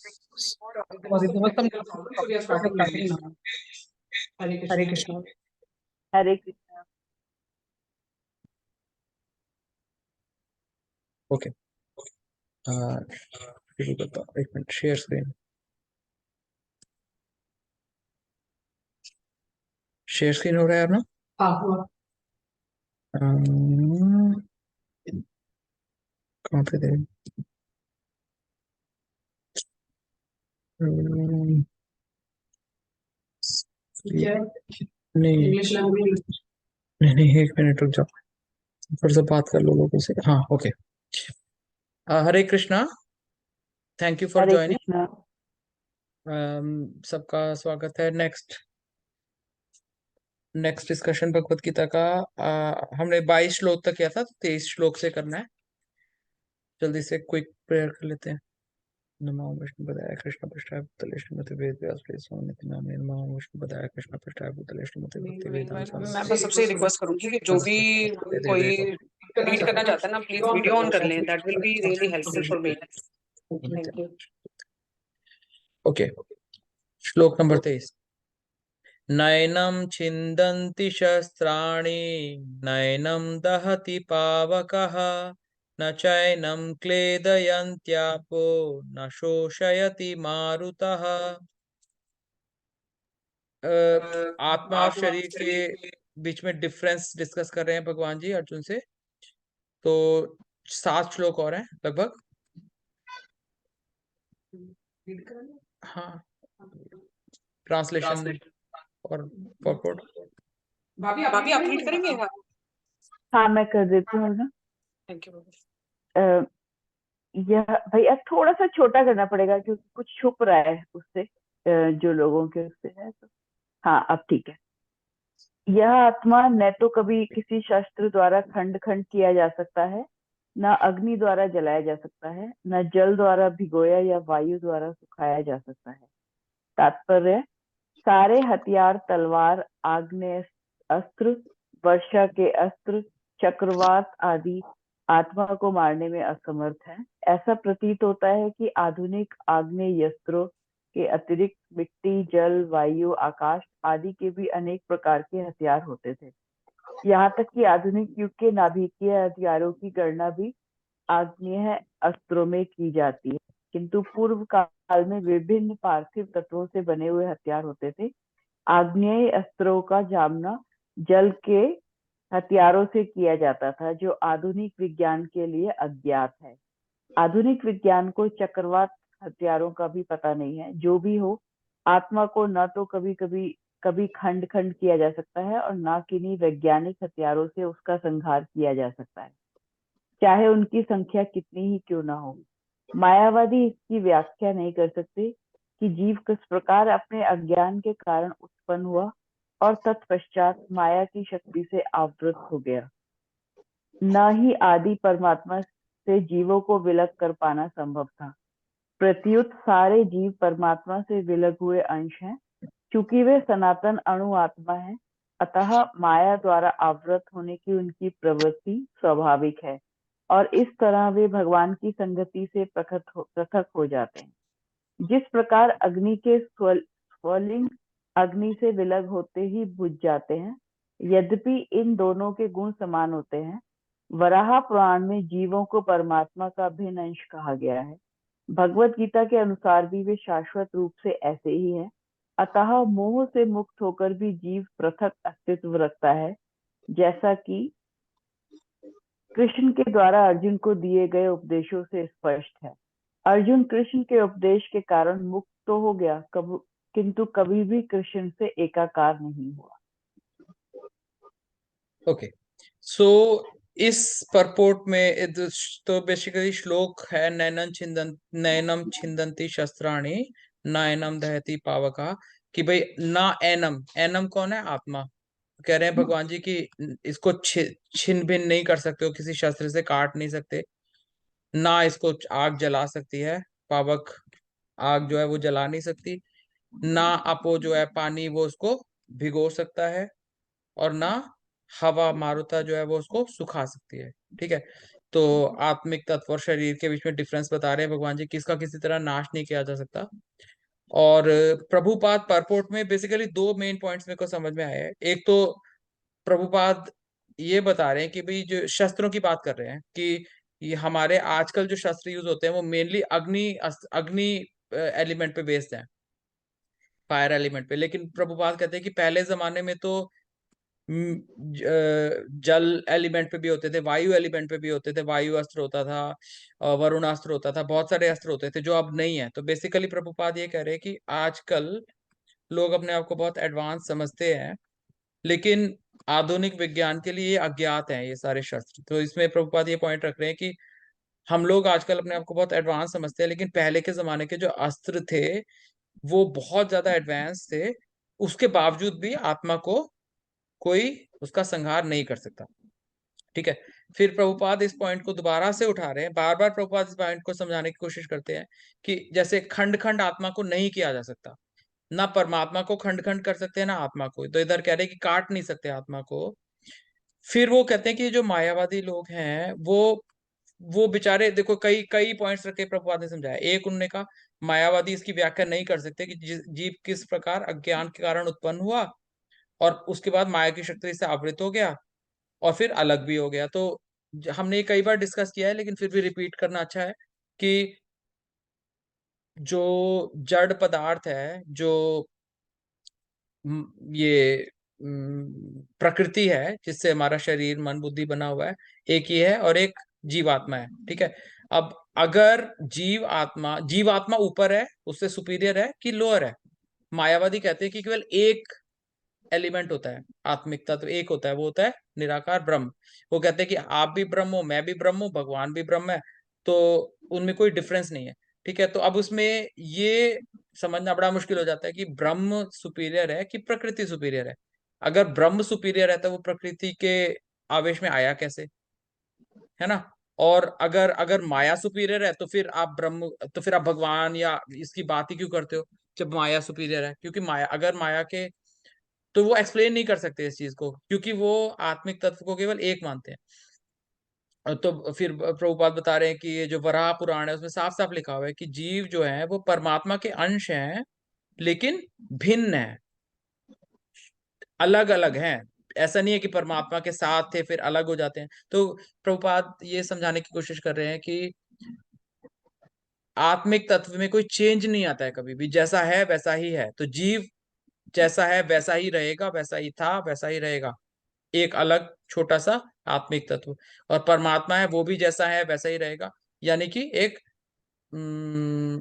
Starting. हरे कृष्णा। हरे Krishna. Okay, शुरू करता हूँ। एक minute, share screen. Share screen हो रहा है यार ना? अम्म, कहाँ पे दे? अम्म, नहीं नहीं नहीं, एक मिनट रुक जाओ, फिर से बात कर लो लोगों से। हाँ, okay. Hare Krishna, thank you for Hare joining. Krishna. सबका स्वागत है। नेक्स्ट डिस्कशन भगवत गीता का। हमने 22 श्लोक तक किया था, तो 23 श्लोक से करना है। जल्दी से क्विक प्रेयर कर लेते हैं। नमो विष्णु पदाय कृष्ण पृष्ठाय भूतले श्रीमते वेद व्यास प्रेस नामे नमो विष्णु पदाय कृष्ण पृष्ठाय भूतले श्रीमते भक्ति वेदांत मैं बस सबसे रिक्वेस्ट करूंगी कि जो भी कोई रीड करना चाहता है ना, प्लीज वीडियो ऑन कर लें। That will be really helpful for me. Thank you. Okay, श्लोक नंबर 23। नैनं छिन्दन्ति शस्त्राणि, नैनं दहति पावकः, न चैनं क्लेदयन्त्यापो, न शोषयति मारुतः। आत्मा और शरीर के बीच में डिफरेंस डिस्कस कर रहे हैं भगवान जी अर्जुन से। तो 7 श्लोक और हैं लगभग। हाँ, ट्रांसलेशन और पॉपवर्ड। भाभी आप रीड करेंगे? हाँ, मैं कर देती हूँ ना। Thank you. अ, यह भैया थोड़ा सा छोटा करना पड़ेगा क्योंकि कुछ छुप रहा है उससे, जो लोगों के उससे है। तो हाँ, अब ठीक है। यह आत्मा न तो कभी किसी शस्त्र द्वारा खंड खंड किया जा सकता है, न अग्नि द्वारा जलाया जा सकता है, न जल द्वारा भिगोया या वायु द्वारा सुखाया जा सकता है। तात्पर्य: सारे हथियार, तलवार, आग्नेय अस्त्र, वर्षा के अस्त्र, चक्रवात आदि आत्मा को मारने में असमर्थ हैं। ऐसा प्रतीत होता है कि आधुनिक आग्नेयास्त्रों के अतिरिक्त मिट्टी, जल, वायु, आकाश आदि के भी अनेक प्रकार के हथियार होते थे। यहाँ तक कि आधुनिक युग के नाभिकीय हथियारों की गणना भी आग्नेय अस्त्रों में की जाती है, किंतु पूर्व काल में विभिन्न पार्थिव तत्वों से बने हुए हथियार होते थे। आग्नेय अस्त्रों का जामना जल के हथियारों से किया जाता था, जो आधुनिक विज्ञान के लिए अज्ञात है। आधुनिक विज्ञान को चक्रवात हथियारों का भी पता नहीं है। जो भी हो, आत्मा को न तो कभी खंड खंड किया जा सकता है और न किन्हीं वैज्ञानिक हथियारों से उसका संहार किया जा सकता है, चाहे उनकी संख्या कितनी ही क्यों ना हो। मायावादी इसकी व्याख्या नहीं कर सकते कि जीव किस प्रकार अपने अज्ञान के कारण उत्पन्न हुआ और तत्पश्चात माया की शक्ति से आवृत हो गया। न ही आदि परमात्मा से जीवों को विलग कर पाना संभव था। प्रत्युत सारे जीव परमात्मा से विलग हुए अंश हैं। चूंकि वे सनातन अणु आत्मा है, अतः माया द्वारा आवृत होने की उनकी प्रवृत्ति स्वाभाविक है और इस तरह वे भगवान की संगति से पृथक हो जाते हैं। जिस प्रकार अग्नि के स्वलिंग अग्नि से विलग होते ही बुझ जाते हैं, यद्यपि इन दोनों के गुण समान होते हैं। वराह पुराण में जीवों को परमात्मा का भिन्न अंश कहा गया है। भगवत गीता के अनुसार भी वे शाश्वत रूप से ऐसे ही है। अतः मोह से मुक्त होकर भी जीव पृथक अस्तित्व रखता है, जैसा कि कृष्ण के द्वारा अर्जुन को दिए गए उपदेशों से स्पष्ट है। अर्जुन कृष्ण के उपदेश के कारण मुक्त तो हो गया, किंतु कभी भी कृष्ण से एकाकार नहीं हुआ। ओके, सो इस परपोर्ट में तो बेसिकली श्लोक है नैनम छिंदंती शस्त्राणि, नैनम दहती पावका। कि भाई ना एनम, एनम कौन है? आत्मा। कह रहे हैं भगवान जी कि इसको छिन भिन्न नहीं कर सकते हो, किसी शस्त्र से काट नहीं सकते। ना इसको आग जला सकती है, पावक आग जो है वो जला नहीं सकती। ना अपो जो है पानी, वो उसको भिगो सकता है। और ना हवा मारुता जो है वो उसको सुखा सकती है। ठीक है, तो आत्मिक तत्व और शरीर के बीच में डिफरेंस बता रहे हैं भगवान जी, किसका किसी तरह नाश नहीं किया जा सकता। और प्रभुपाद परपोर्ट में बेसिकली दो मेन पॉइंट्स मेरे को समझ में आए हैं। एक तो प्रभुपाद ये बता रहे हैं कि भाई जो शस्त्रों की बात कर रहे हैं कि ये हमारे आजकल जो शस्त्र यूज होते हैं वो मेनली अग्नि एलिमेंट पे बेस्ड है, फायर एलिमेंट पे। लेकिन प्रभुपाद कहते हैं कि पहले जमाने में तो जल एलिमेंट पे भी होते थे, वायु एलिमेंट पे भी होते थे, वायु अस्त्र होता था, वरुण अस्त्र होता था, बहुत सारे अस्त्र होते थे जो अब नहीं है। तो बेसिकली प्रभुपाद ये कह रहे हैं कि आजकल लोग अपने आप को बहुत एडवांस समझते हैं, लेकिन आधुनिक विज्ञान के लिए ये अज्ञात हैं ये सारे शस्त्र। तो इसमें प्रभुपाद ये पॉइंट रख रहे हैं कि हम लोग आजकल अपने आप को बहुत एडवांस समझते हैं, लेकिन पहले के जमाने के जो अस्त्र थे वो बहुत ज्यादा एडवांस थे, उसके बावजूद भी आत्मा को कोई उसका संहार नहीं कर सकता। ठीक है। फिर प्रभुपाद इस पॉइंट को दोबारा से उठा रहे हैं, बार बार प्रभुपाद इस पॉइंट को समझाने की कोशिश करते हैं कि जैसे खंड खंड आत्मा को नहीं किया जा सकता, ना परमात्मा को खंड खंड कर सकते हैं ना आत्मा को। तो इधर कह रहे हैं कि काट नहीं सकते आत्मा को। फिर वो कहते हैं कि जो मायावादी लोग हैं वो बेचारे, देखो कई कई पॉइंट्स रखे प्रभुपाद ने समझाया। एक, उन्होंने कहा मायावादी इसकी व्याख्या नहीं कर सकते कि जीव किस प्रकार अज्ञान के कारण उत्पन्न हुआ और उसके बाद माया की शक्ति से आवृत हो गया और फिर अलग भी हो गया। तो हमने ये कई बार डिस्कस किया है, लेकिन फिर भी रिपीट करना अच्छा है कि जो जड़ पदार्थ है, जो ये प्रकृति है जिससे हमारा शरीर मन बुद्धि बना हुआ है, एक ही है और एक जीवात्मा है। ठीक है। अब अगर जीवात्मा ऊपर है, उससे सुपीरियर है कि लोअर है? मायावादी कहते हैं कि केवल एक एलिमेंट होता है, आत्मिक तत्व एक होता है, वो होता है निराकार ब्रह्म। वो कहते हैं कि आप भी ब्रह्म हो, मैं भी ब्रह्म हूँ, भगवान भी ब्रह्म है, तो उनमें कोई डिफरेंस नहीं है। ठीक है। तो अब उसमें ये समझना बड़ा मुश्किल हो जाता है कि ब्रह्म सुपीरियर है कि प्रकृति सुपीरियर है। अगर ब्रह्म सुपीरियर है तो वो प्रकृति के आवेश में आया कैसे, है ना? और अगर अगर माया सुपीरियर है तो फिर आप भगवान या इसकी बात ही क्यों करते हो जब माया सुपीरियर है? क्योंकि माया, अगर माया के, तो वो एक्सप्लेन नहीं कर सकते इस चीज को, क्योंकि वो आत्मिक तत्व को केवल एक मानते हैं। तो फिर प्रभुपाद बता रहे हैं कि ये जो वराह पुराण है उसमें साफ साफ लिखा हुआ है कि जीव जो है वो परमात्मा के अंश हैं, लेकिन भिन्न है, अलग अलग हैं। ऐसा नहीं है कि परमात्मा के साथ थे फिर अलग हो जाते हैं। तो प्रभुपाद ये समझाने की कोशिश कर रहे हैं कि आत्मिक तत्व में कोई चेंज नहीं आता है कभी भी, जैसा है वैसा ही है। तो जीव जैसा है वैसा ही रहेगा, वैसा ही था वैसा ही रहेगा, एक अलग छोटा सा आत्मिक तत्व। और परमात्मा है वो भी जैसा है वैसा ही रहेगा, यानी कि एक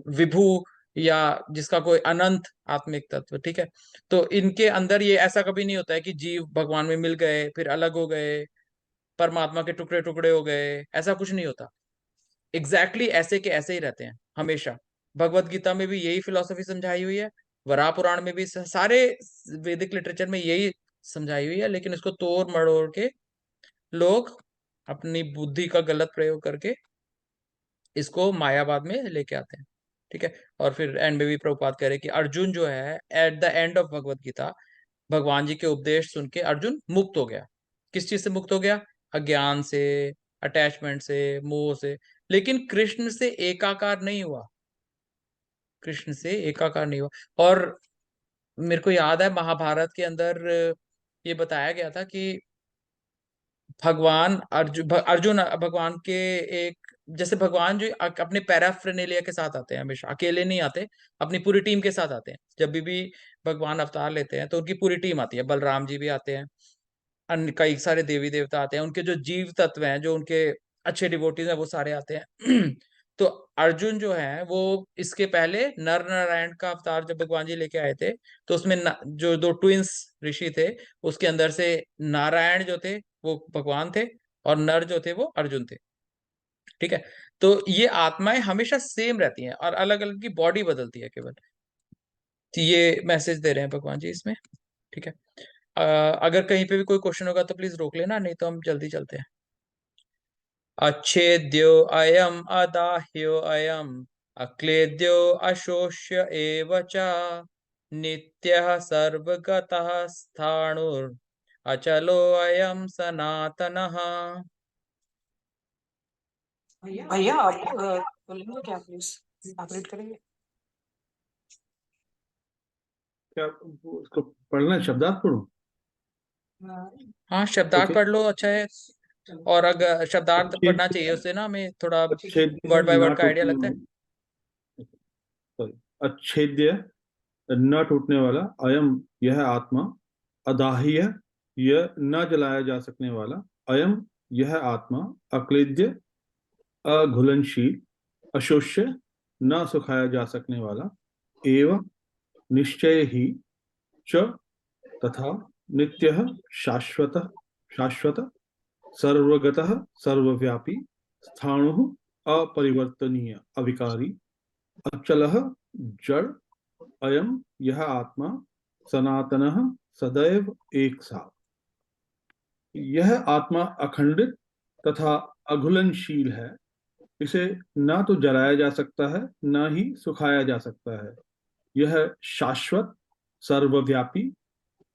विभू, या जिसका कोई अनंत आत्मिक तत्व। ठीक है। तो इनके अंदर ये ऐसा कभी नहीं होता है कि जीव भगवान में मिल गए फिर अलग हो गए, परमात्मा के टुकड़े टुकड़े हो गए, ऐसा कुछ नहीं होता। एग्जैक्टली ऐसे के ऐसे ही रहते हैं हमेशा। भगवत गीता में भी यही फिलॉसफी समझाई हुई है, वराह पुराण में भी, सारे वैदिक लिटरेचर में यही समझाई हुई है, लेकिन इसको तोड़ मड़ोड़ के लोग अपनी बुद्धि का गलत प्रयोग करके इसको मायावाद में लेके आते हैं। ठीक है। और फिर एंड में भी प्रभुपाद कह रहे हैं कि अर्जुन जो है at the end of Bhagavad Gita भगवान जी के उपदेश सुन के अर्जुन मुक्त हो गया। किस चीज से मुक्त हो गया? अज्ञान से, अटैचमेंट से, मोह से। लेकिन कृष्ण से एकाकार नहीं हुआ, कृष्ण से एकाकार नहीं हुआ। और मेरे को याद है महाभारत के अंदर ये बताया गया था कि अर्जुन भगवान के एक, जैसे भगवान जो अपने पैराफ्रेनेलिया के साथ आते हैं, हमेशा अकेले नहीं आते, अपनी पूरी टीम के साथ आते हैं। जब भी भगवान अवतार लेते हैं तो उनकी पूरी टीम आती है, बलराम जी भी आते हैं, अन्य कई सारे देवी देवता आते हैं, उनके जो जीव तत्व हैं, जो उनके अच्छे डिवोटीज हैं, वो सारे आते हैं। तो अर्जुन जो है वो इसके पहले नर नारायण का अवतार जब भगवान जी लेके आए थे, तो उसमें जो दो ट्विंस ऋषि थे, उसके अंदर से नारायण जो थे वो भगवान थे और नर जो थे वो अर्जुन थे। ठीक है। तो ये आत्माएं हमेशा सेम रहती हैं और अलग अलग की बॉडी बदलती है केवल। तो ये मैसेज दे रहे हैं भगवान जी इसमें। ठीक है। अगर कहीं पे भी कोई क्वेश्चन होगा तो प्लीज रोक लेना, नहीं तो हम जल्दी चलते हैं। अच्छेद्यो अयम अदाह्यो अयम अक्लेद्यो अशोष्य एव च नित्यः सर्वगतः स्थाणुर अचलो अयम सनातनः। भैया आप बोलेंगे क्या प्लीज, आप रीड करेंगे? क्या उसको पढ़ना है? शब्दार्थ पढ़ूं? हाँ, शब्दार्थ ओके। पढ़ लो, अच्छा है। और अगर शब्दार्थ पढ़ना अच्छेद्य चाहिए, उससे ना हमें थोड़ा अच्छेद्य वर्ड बाय ना वर्ड का आइडिया टूटने लगता है। सॉरी, अच्छेद्य न टूटने वाला, अयम यह आत्मा, अदाह्य यह न जलाया जा सकने वाला, अयम यह आत्मा, अक्लेद्य अघुलनशील, अशोष्य न सुखाया जा सकने वाला, एवं निश्चय ही च तथा नित्यः शाश्वत शाश्वत सर्वगतः सर्वव्यापी स्थाणुः अपरिवर्तनीय अविकारी अचलः जड़, अयम यह आत्मा सनातनः सदैव एक सा। यह आत्मा अखंडित तथा अघुलनशील है, इसे ना तो जलाया जा सकता है ना ही सुखाया जा सकता है। यह शाश्वत, सर्वव्यापी,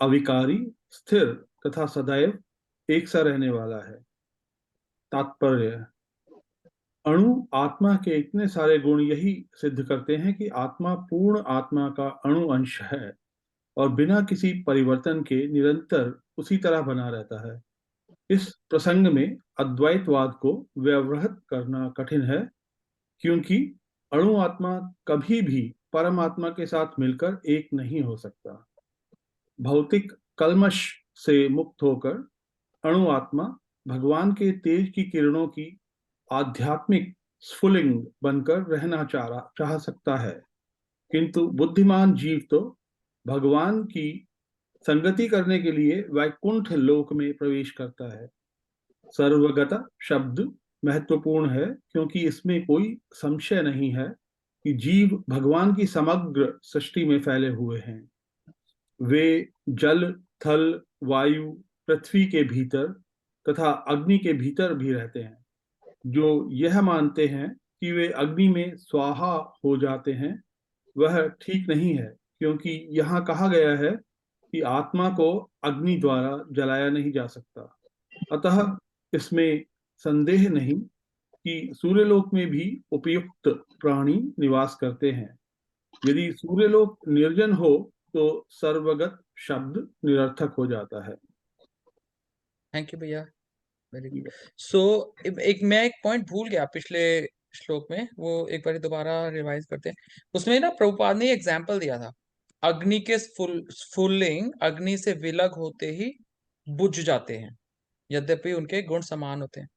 अविकारी, स्थिर तथा सदैव एक सा रहने वाला है। तात्पर्य: अणु आत्मा के इतने सारे गुण यही सिद्ध करते हैं कि आत्मा पूर्ण आत्मा का अणु अंश है और बिना किसी परिवर्तन के निरंतर उसी तरह बना रहता है। इस प्रसंग में अद्वैतवाद को व्यवहृत करना कठिन है, क्योंकि अणु आत्मा कभी भी परमात्मा के साथ मिलकर एक नहीं हो सकता। भौतिक कल्मश से मुक्त होकर अणु आत्मा भगवान के तेज की किरणों की आध्यात्मिक स्फुलिंग बनकर रहना चाह सकता है, किंतु बुद्धिमान जीव तो भगवान की संगति करने के लिए वैकुंठ लोक में प्रवेश करता है। सर्वगत शब्द महत्वपूर्ण है, क्योंकि इसमें कोई संशय नहीं है कि जीव भगवान की समग्र सृष्टि में फैले हुए हैं। वे जल, थल, वायु, पृथ्वी के भीतर तथा अग्नि के भीतर भी रहते हैं। जो यह मानते हैं कि वे अग्नि में स्वाहा हो जाते हैं, वह ठीक नहीं है, क्योंकि यहाँ कहा गया है कि आत्मा को अग्नि द्वारा जलाया नहीं जा सकता। अतः इसमें संदेह नहीं कि सूर्यलोक में भी उपयुक्त प्राणी निवास करते हैं। यदि सूर्यलोक निर्जन हो तो सर्वगत शब्द निरर्थक हो जाता है। थैंक यू भैया, वेरी गुड। सो मैं एक पॉइंट भूल गया पिछले श्लोक में, वो एक बार दोबारा रिवाइज करते हैं। उसमें ना प्रभुपाद ने एग्जाम्पल दिया था, अग्नि के स्फुलिंग अग्नि से विलग होते ही बुझ जाते हैं, यद्यपि उनके गुण समान होते हैं।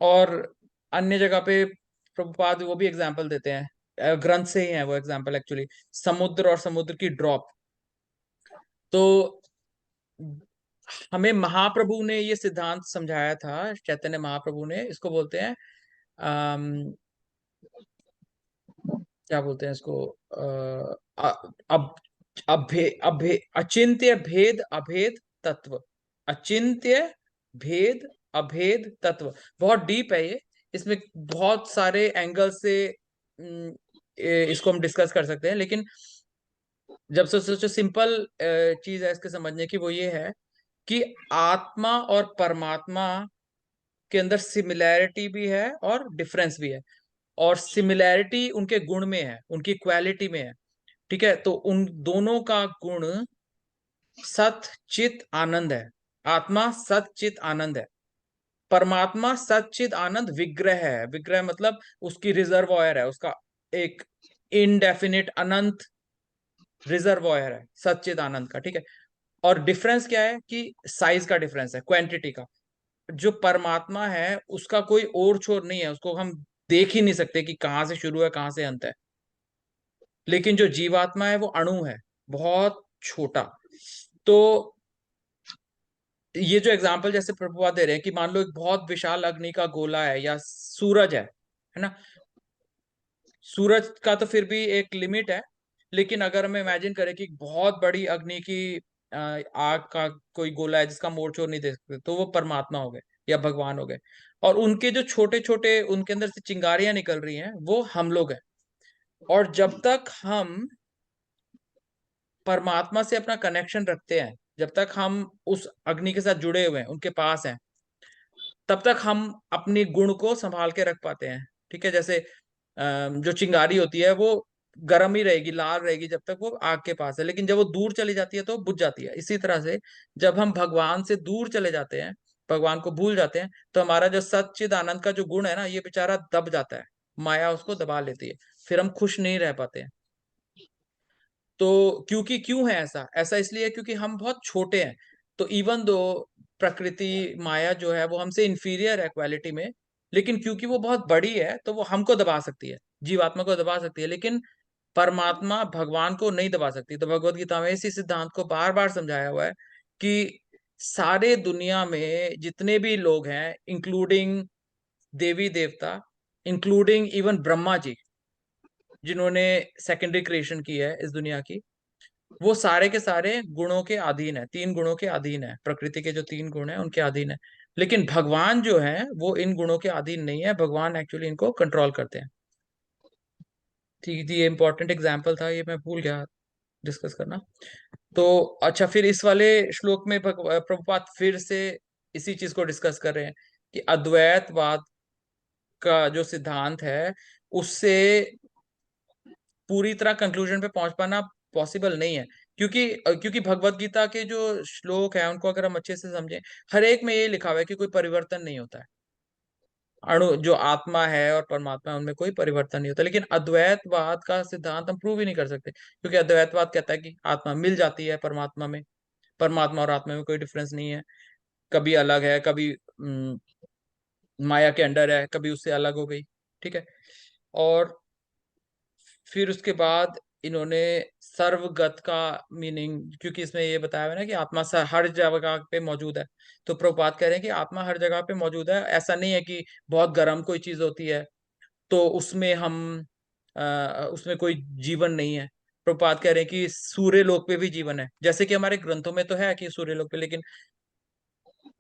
और अन्य जगह पे प्रभुपाद वो भी एग्जाम्पल देते हैं, ग्रंथ से ही है वो एग्जाम्पल एक्चुअली, समुद्र और समुद्र की ड्रॉप। तो हमें महाप्रभु ने ये सिद्धांत समझाया था, चैतन्य महाप्रभु ने, इसको बोलते हैं क्या बोलते हैं इसको, अब अचिंत्य भेद अभेद तत्व, अचिंत्य भेद अभेद तत्व। बहुत डीप है ये, इसमें बहुत सारे एंगल से इसको हम डिस्कस कर सकते हैं, लेकिन जब से सोचो सिंपल चीज है इसके समझने की, वो ये है कि आत्मा और परमात्मा के अंदर सिमिलैरिटी भी है और डिफरेंस भी है। और सिमिलैरिटी उनके गुण में है, उनकी क्वालिटी में है, ठीक है। तो उन दोनों का गुण सत चित आनंद है। आत्मा सत चित आनंद है, परमात्मा सत चित आनंद विग्रह है। विग्रह मतलब उसकी रिजर्वॉयर है, उसका एक इनडेफिनिट अनंत रिजर्वॉयर है सच्चित आनंद का, ठीक है। और डिफरेंस क्या है कि साइज का डिफरेंस है, क्वांटिटी का। जो परमात्मा है उसका कोई ओर छोर नहीं है, उसको हम देख ही नहीं सकते कि कहाँ से शुरू है कहाँ से अंत है। लेकिन जो जीवात्मा है वो अणु है, बहुत छोटा। तो ये जो एग्जाम्पल जैसे प्रभुपाद दे रहे हैं कि मान लो एक बहुत विशाल अग्नि का गोला है या सूरज है ना। सूरज का तो फिर भी एक लिमिट है, लेकिन अगर हम इमेजिन करें कि बहुत बड़ी अग्नि की आग का कोई गोला है जिसका मोड़ चोर नहीं दे सकते, तो वो परमात्मा हो गए या भगवान हो गए। और उनके जो छोटे छोटे उनके अंदर से चिंगारियां निकल रही हैं, वो हम लोग हैं। और जब तक हम परमात्मा से अपना कनेक्शन रखते हैं, जब तक हम उस अग्नि के साथ जुड़े हुए हैं, उनके पास हैं, तब तक हम अपनी गुण को संभाल के रख पाते हैं। ठीक है, जैसे जो चिंगारी होती है वो गर्म ही रहेगी, लाल रहेगी जब तक वो आग के पास है, लेकिन जब वो दूर चली जाती है तो बुझ जाती है। इसी तरह से जब हम भगवान से दूर चले जाते हैं, भगवान को भूल जाते हैं, तो हमारा जो सच्चिद आनंद का जो गुण है ना, ये बेचारा दब जाता है, माया उसको दबा लेती है, फिर हम खुश नहीं रह पाते हैं। तो क्योंकि क्यों है ऐसा? ऐसा इसलिए क्योंकि हम बहुत छोटे हैं। तो इवन दो प्रकृति माया जो है वो हमसे इंफीरियर है क्वालिटी में, लेकिन क्योंकि वो बहुत बड़ी है तो वो हमको दबा सकती है, जीवात्मा को दबा सकती है, लेकिन परमात्मा भगवान को नहीं दबा सकती। तो भगवत गीता में इसी सिद्धांत को बार बार समझाया हुआ है कि सारे दुनिया में जितने भी लोग हैं, इंक्लूडिंग देवी देवता, इंक्लूडिंग इवन ब्रह्मा जी, जिन्होंने सेकेंडरी क्रिएशन की है इस दुनिया की, वो सारे के सारे गुणों के अधीन है, 3 गुणों के अधीन है। प्रकृति के जो 3 गुण है उनके अधीन है। लेकिन भगवान जो है वो इन गुणों के अधीन नहीं है, भगवान एक्चुअली इनको कंट्रोल करते हैं। ठीक, ये इंपॉर्टेंट एग्जाम्पल था, ये मैं भूल गया डिस्कस करना। तो अच्छा, फिर इस वाले श्लोक में प्रभुपाद फिर से इसी चीज को डिस्कस कर रहे हैं कि अद्वैतवाद का जो सिद्धांत है उससे पूरी तरह कंक्लूजन पे पहुंच पाना पॉसिबल नहीं है, क्योंकि भगवत गीता के जो श्लोक है उनको अगर हम अच्छे से समझें, हर एक में ये लिखा हुआ है कि कोई परिवर्तन नहीं होता है। अणु जो आत्मा है और परमात्मा है उनमें कोई परिवर्तन नहीं होता। लेकिन अद्वैतवाद का सिद्धांत हम प्रूव ही नहीं कर सकते, क्योंकि अद्वैतवाद कहता है कि आत्मा मिल जाती है परमात्मा में, परमात्मा और आत्मा में कोई डिफरेंस नहीं है, कभी अलग है, कभी माया के अंडर है, कभी उससे अलग हो गई। ठीक है, और फिर उसके बाद इन्होंने सर्वगत का मीनिंग, क्योंकि इसमें ये बताया हुआ है ना कि आत्मा हर जगह पे मौजूद है, तो प्रभुपाद कह रहे हैं कि आत्मा हर जगह पे मौजूद है। ऐसा नहीं है कि बहुत गर्म कोई चीज होती है तो उसमें हम उसमें कोई जीवन नहीं है। प्रभुपाद कह रहे हैं कि सूर्य लोक पे भी जीवन है, जैसे कि हमारे ग्रंथों में तो है कि सूर्य लोक पे, लेकिन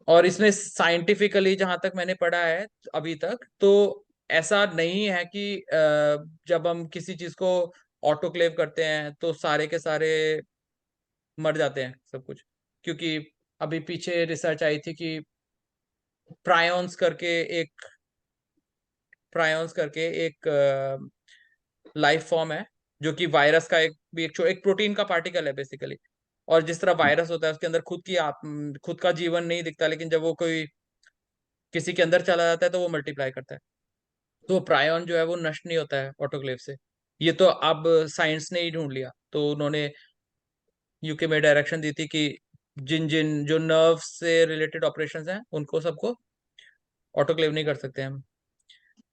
और इसमें साइंटिफिकली जहां तक मैंने पढ़ा है अभी तक, तो ऐसा नहीं है कि जब हम किसी चीज को ऑटोक्लेव करते हैं तो सारे के सारे मर जाते हैं सब कुछ। क्योंकि अभी पीछे रिसर्च आई थी कि प्रायोन्स करके एक प्रायोन्स करके एक लाइफ फॉर्म है, जो कि वायरस का एक प्रोटीन का पार्टिकल है बेसिकली। और जिस तरह वायरस होता है उसके अंदर खुद का जीवन नहीं दिखता, लेकिन जब वो कोई किसी के अंदर चला जाता है तो वो मल्टीप्लाई करता है। तो प्रायन जो है वो नष्ट नहीं होता है ऑटोक्लेव से। ये तो अब साइंस ने ही ढूंढ लिया, तो उन्होंने यूके में डायरेक्शन दी थी कि जिन जिन जो नर्व से रिलेटेड ऑपरेशंस हैं उनको सबको ऑटोक्लेव नहीं कर सकते हम।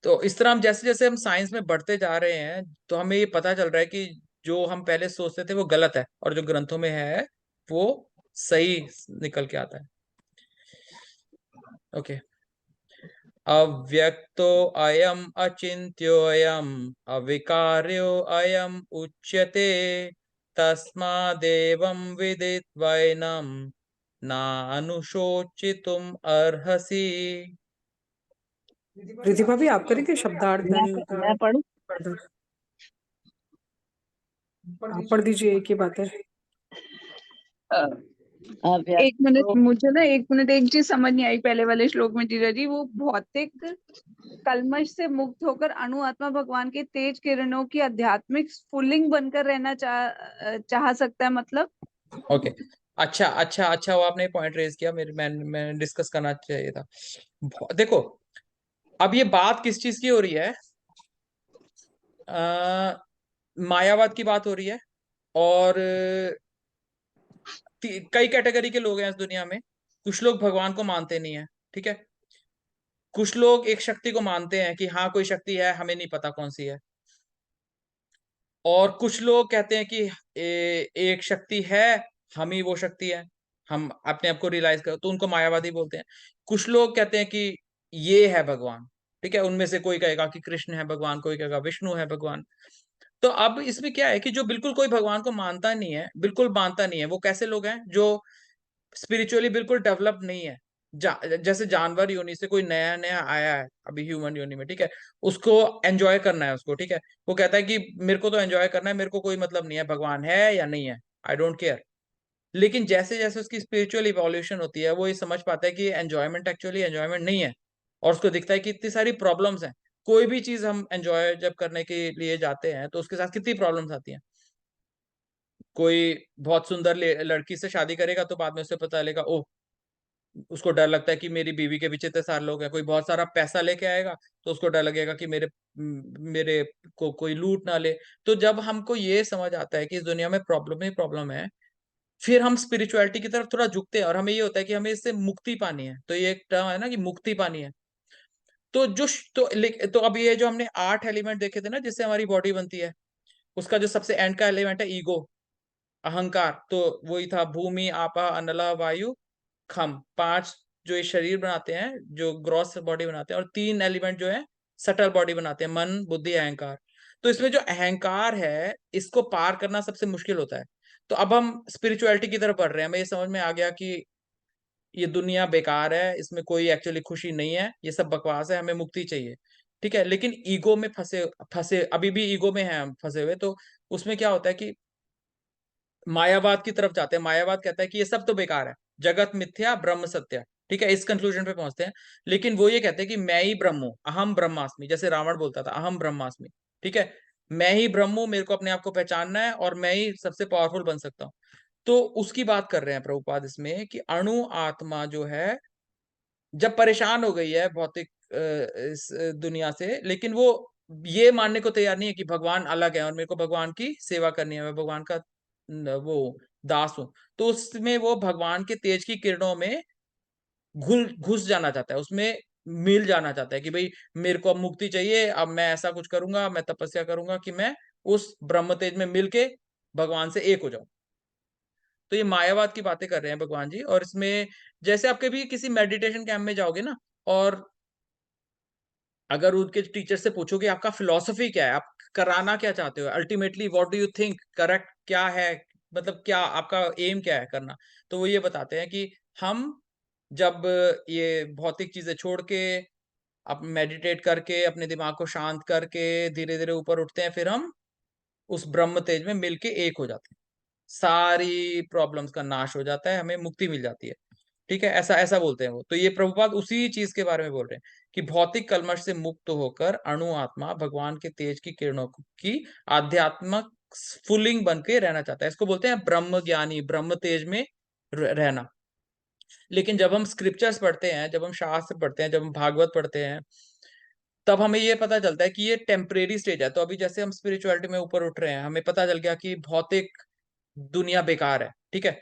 तो इस तरह हम जैसे जैसे हम साइंस में बढ़ते जा रहे हैं तो हमें ये पता चल रहा है कि जो हम पहले सोचते थे वो गलत है, और जो ग्रंथों में है वो सही निकल के आता है। ओके, अव्यक्तो अयम अचिन्त्योऽयम् अविकार्यो अयम उच्यते तस्मादेवं विदित्वैनं नानुशोचितुम् अर्हसि। रिद्धि भाभी, आप करेंगे शब्दार्थ मैं पढ़ूं? further? आप पढ़ दीजिए, एक ही बात है। एक मिनट, मुझे ना 1 मिनट, एक चीज समझ नहीं आई पहले वाले श्लोक में जीजा जी। वो भौतिक कलमश से मुक्त होकर अणु आत्मा भगवान के तेज किरणों की आध्यात्मिक स्फुल्लिंग बनकर रहना चाह सकता है, मतलब? ओके, अच्छा अच्छा अच्छा, वो आपने पॉइंट रेज किया, मेरे मैं डिस्कस करना चाहिए था। देखो, अब ये बात किस चीज की हो रही है? मायावाद की बात हो रही है। और कई कैटेगरी के लोग हैं इस दुनिया में। कुछ लोग भगवान को मानते नहीं है, ठीक है। कुछ लोग एक शक्ति को मानते हैं कि हाँ कोई शक्ति है, हमें नहीं पता कौन सी है। और कुछ लोग कहते हैं कि एक शक्ति है, हम ही वो शक्ति है, हम अपने आप को रियलाइज करो, तो उनको मायावादी बोलते हैं। कुछ लोग कहते हैं कि ये है भगवान, ठीक है। उनमें से कोई कहेगा कि कृष्ण है भगवान, कोई कहेगा विष्णु है भगवान। तो अब इसमें क्या है कि जो बिल्कुल कोई भगवान को मानता नहीं है, बिल्कुल मानता नहीं है, वो कैसे लोग हैं? जो स्पिरिचुअली बिल्कुल डेवलप नहीं है। जैसे जानवर योनि से कोई नया नया आया है अभी ह्यूमन योनि में, ठीक है, उसको एंजॉय करना है उसको, ठीक है। वो कहता है कि मेरे को तो एंजॉय करना है, मेरे को कोई मतलब नहीं है भगवान है या नहीं है, आई डोंट केयर। लेकिन जैसे जैसे उसकी स्पिरिचुअल इवोल्यूशन होती है, वो ये समझ पाता है कि एंजॉयमेंट एक्चुअली एंजॉयमेंट नहीं है, और उसको दिखता है कि इतनी सारी प्रॉब्लम्स हैं। कोई भी चीज हम एंजॉय जब करने के लिए जाते हैं तो उसके साथ कितनी प्रॉब्लम्स आती हैं। कोई बहुत सुंदर लड़की से शादी करेगा तो बाद में उसे पता चलेगा, ओह, उसको डर लगता है कि मेरी बीवी के पीछे इतने सारे लोग हैं। कोई बहुत सारा पैसा लेके आएगा तो उसको डर लगेगा कि मेरे को कोई लूट ना ले। तो जब हमको ये समझ आता है कि इस दुनिया में प्रॉब्लम ही प्रॉब्लम है, फिर हम स्पिरिचुअलिटी की तरफ थोड़ा झुकते हैं, और हमें ये होता है कि हमें इससे मुक्ति पानी है। तो ये एक टर्म है ना कि मुक्ति पानी है। तो तो अब ये जो हमने 8 एलिमेंट देखे थे ना जिससे हमारी बॉडी बनती है, उसका जो सबसे एंड का एलिमेंट है ईगो, अहंकार, तो वही था भूमि, आपा, अनला, वायु, खम। 5 जो ये शरीर बनाते हैं, जो ग्रॉस बॉडी बनाते हैं, और 3 एलिमेंट जो है सटल बॉडी बनाते हैं, मन, बुद्धि, अहंकार। तो इसमें जो अहंकार है, इसको पार करना सबसे मुश्किल होता है। तो अब हम स्पिरिचुअलिटी की तरफ बढ़ रहे हैं। हमें ये समझ में आ गया कि ये दुनिया बेकार है, इसमें कोई एक्चुअली खुशी नहीं है, ये सब बकवास है, हमें मुक्ति चाहिए। ठीक है, लेकिन ईगो में फंसे फंसे अभी भी ईगो में हैं हम फंसे हुए। तो उसमें क्या होता है कि मायावाद की तरफ जाते हैं। मायावाद कहता है कि ये सब तो बेकार है, जगत मिथ्या, ब्रह्म सत्य। ठीक है, इस कंक्लूजन पे पहुंचते हैं। लेकिन वो ये कहते हैं कि मैं ही ब्रह्म हूं, अहम ब्रह्मास्मि, जैसे रावण बोलता था अहम ब्रह्मास्मि। ठीक है, मैं ही ब्रह्म हूं, मेरे को अपने आप को पहचानना है, और मैं ही सबसे पावरफुल बन सकता हूँ। तो उसकी बात कर रहे हैं प्रभुपाद इसमें कि अणु आत्मा जो है, जब परेशान हो गई है भौतिक इस दुनिया से, लेकिन वो ये मानने को तैयार नहीं है कि भगवान अलग है और मेरे को भगवान की सेवा करनी है, मैं भगवान का वो दास हूं। तो उसमें वो भगवान के तेज की किरणों में घुल घुस जाना चाहता है, उसमें मिल जाना चाहता है कि भाई मेरे को अब मुक्ति चाहिए, अब मैं ऐसा कुछ करूंगा, मैं तपस्या करूंगा कि मैं उस ब्रह्म तेज में मिलके भगवान से एक हो जाऊं। तो ये मायावाद की बातें कर रहे हैं भगवान जी। और इसमें जैसे आप कभी किसी मेडिटेशन कैंप में जाओगे ना, और अगर उनके टीचर से पूछोगे आपका फिलॉसफी क्या है, आप कराना क्या चाहते हो, ultimately what do you think correct क्या है, मतलब क्या आपका एम क्या है करना, तो वो ये बताते हैं कि हम जब ये भौतिक चीजें छोड़ के, अब मेडिटेट करके, अपने दिमाग को शांत करके धीरे धीरे ऊपर उठते हैं, फिर हम उस ब्रह्म तेज में मिलके एक हो जाते हैं, सारी प्रॉब्लम्स का नाश हो जाता है, हमें मुक्ति मिल जाती है। ठीक है, ऐसा ऐसा बोलते हैं वो। तो ये प्रभुपाद उसी चीज के बारे में बोल रहे हैं कि भौतिक कलमश से मुक्त होकर अणु आत्मा भगवान के तेज की किरणों की आध्यात्मिक स्फुलिंग बन के रहना चाहता है। इसको बोलते हैं ब्रह्म ज्ञानी, ब्रह्म तेज में रहना। लेकिन जब हम स्क्रिप्चर्स पढ़ते हैं, जब हम शास्त्र पढ़ते हैं, जब हम भागवत पढ़ते हैं, तब हमें ये पता चलता है कि ये टेम्परेरी स्टेज है। तो अभी जैसे हम स्पिरिचुअलिटी में ऊपर उठ रहे हैं, हमें पता चल गया कि भौतिक दुनिया बेकार है। ठीक है,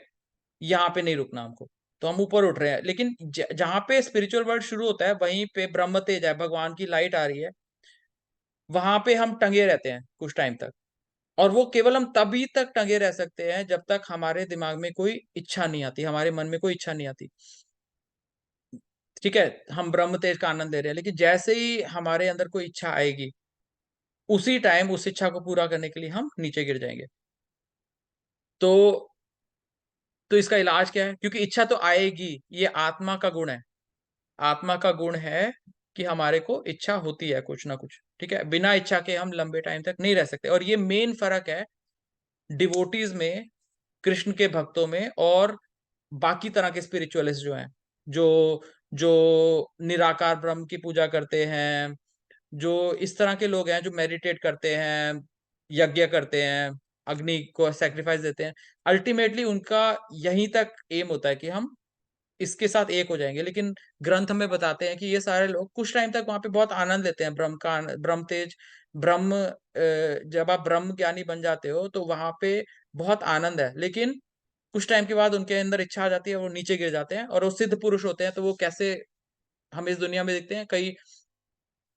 यहाँ पे नहीं रुकना हमको, तो हम ऊपर उठ रहे हैं। लेकिन जहां पे स्पिरिचुअल वर्ल्ड शुरू होता है, वहीं पे ब्रह्म तेज है, भगवान की लाइट आ रही है, वहां पे हम टंगे रहते हैं कुछ टाइम तक। और वो केवल हम तभी तक टंगे रह सकते हैं जब तक हमारे दिमाग में कोई इच्छा नहीं आती, हमारे मन में कोई इच्छा नहीं आती। ठीक है, हम ब्रह्म तेज का आनंद ले रहे हैं, लेकिन जैसे ही हमारे अंदर कोई इच्छा आएगी, उसी टाइम उस इच्छा को पूरा करने के लिए हम नीचे गिर जाएंगे। तो इसका इलाज क्या है, क्योंकि इच्छा तो आएगी, ये आत्मा का गुण है। आत्मा का गुण है कि हमारे को इच्छा होती है कुछ ना कुछ। ठीक है, बिना इच्छा के हम लंबे टाइम तक नहीं रह सकते। और ये मेन फर्क है डिवोटीज में, कृष्ण के भक्तों में, और बाकी तरह के स्पिरिचुअलिस्ट जो हैं, जो जो निराकार ब्रह्म की पूजा करते हैं, जो इस तरह के लोग हैं, जो मेडिटेट करते हैं, यज्ञ करते हैं, अग्नि को सैक्रिफाइस देते हैं। अल्टीमेटली उनका यहीं तक एम होता है कि हम इसके साथ एक हो जाएंगे। लेकिन ग्रंथ हमें बताते हैं कि ये सारे लोग कुछ टाइम तक वहां पे बहुत आनंद लेते हैं, ब्रह्म तेज, जब आप ब्रह्म ज्ञानी बन जाते हो तो वहां पे बहुत आनंद है। लेकिन कुछ टाइम के बाद उनके अंदर इच्छा आ जाती है, वो नीचे गिर जाते हैं, और वो सिद्ध पुरुष होते हैं। तो वो कैसे हम इस दुनिया में देखते हैं, कई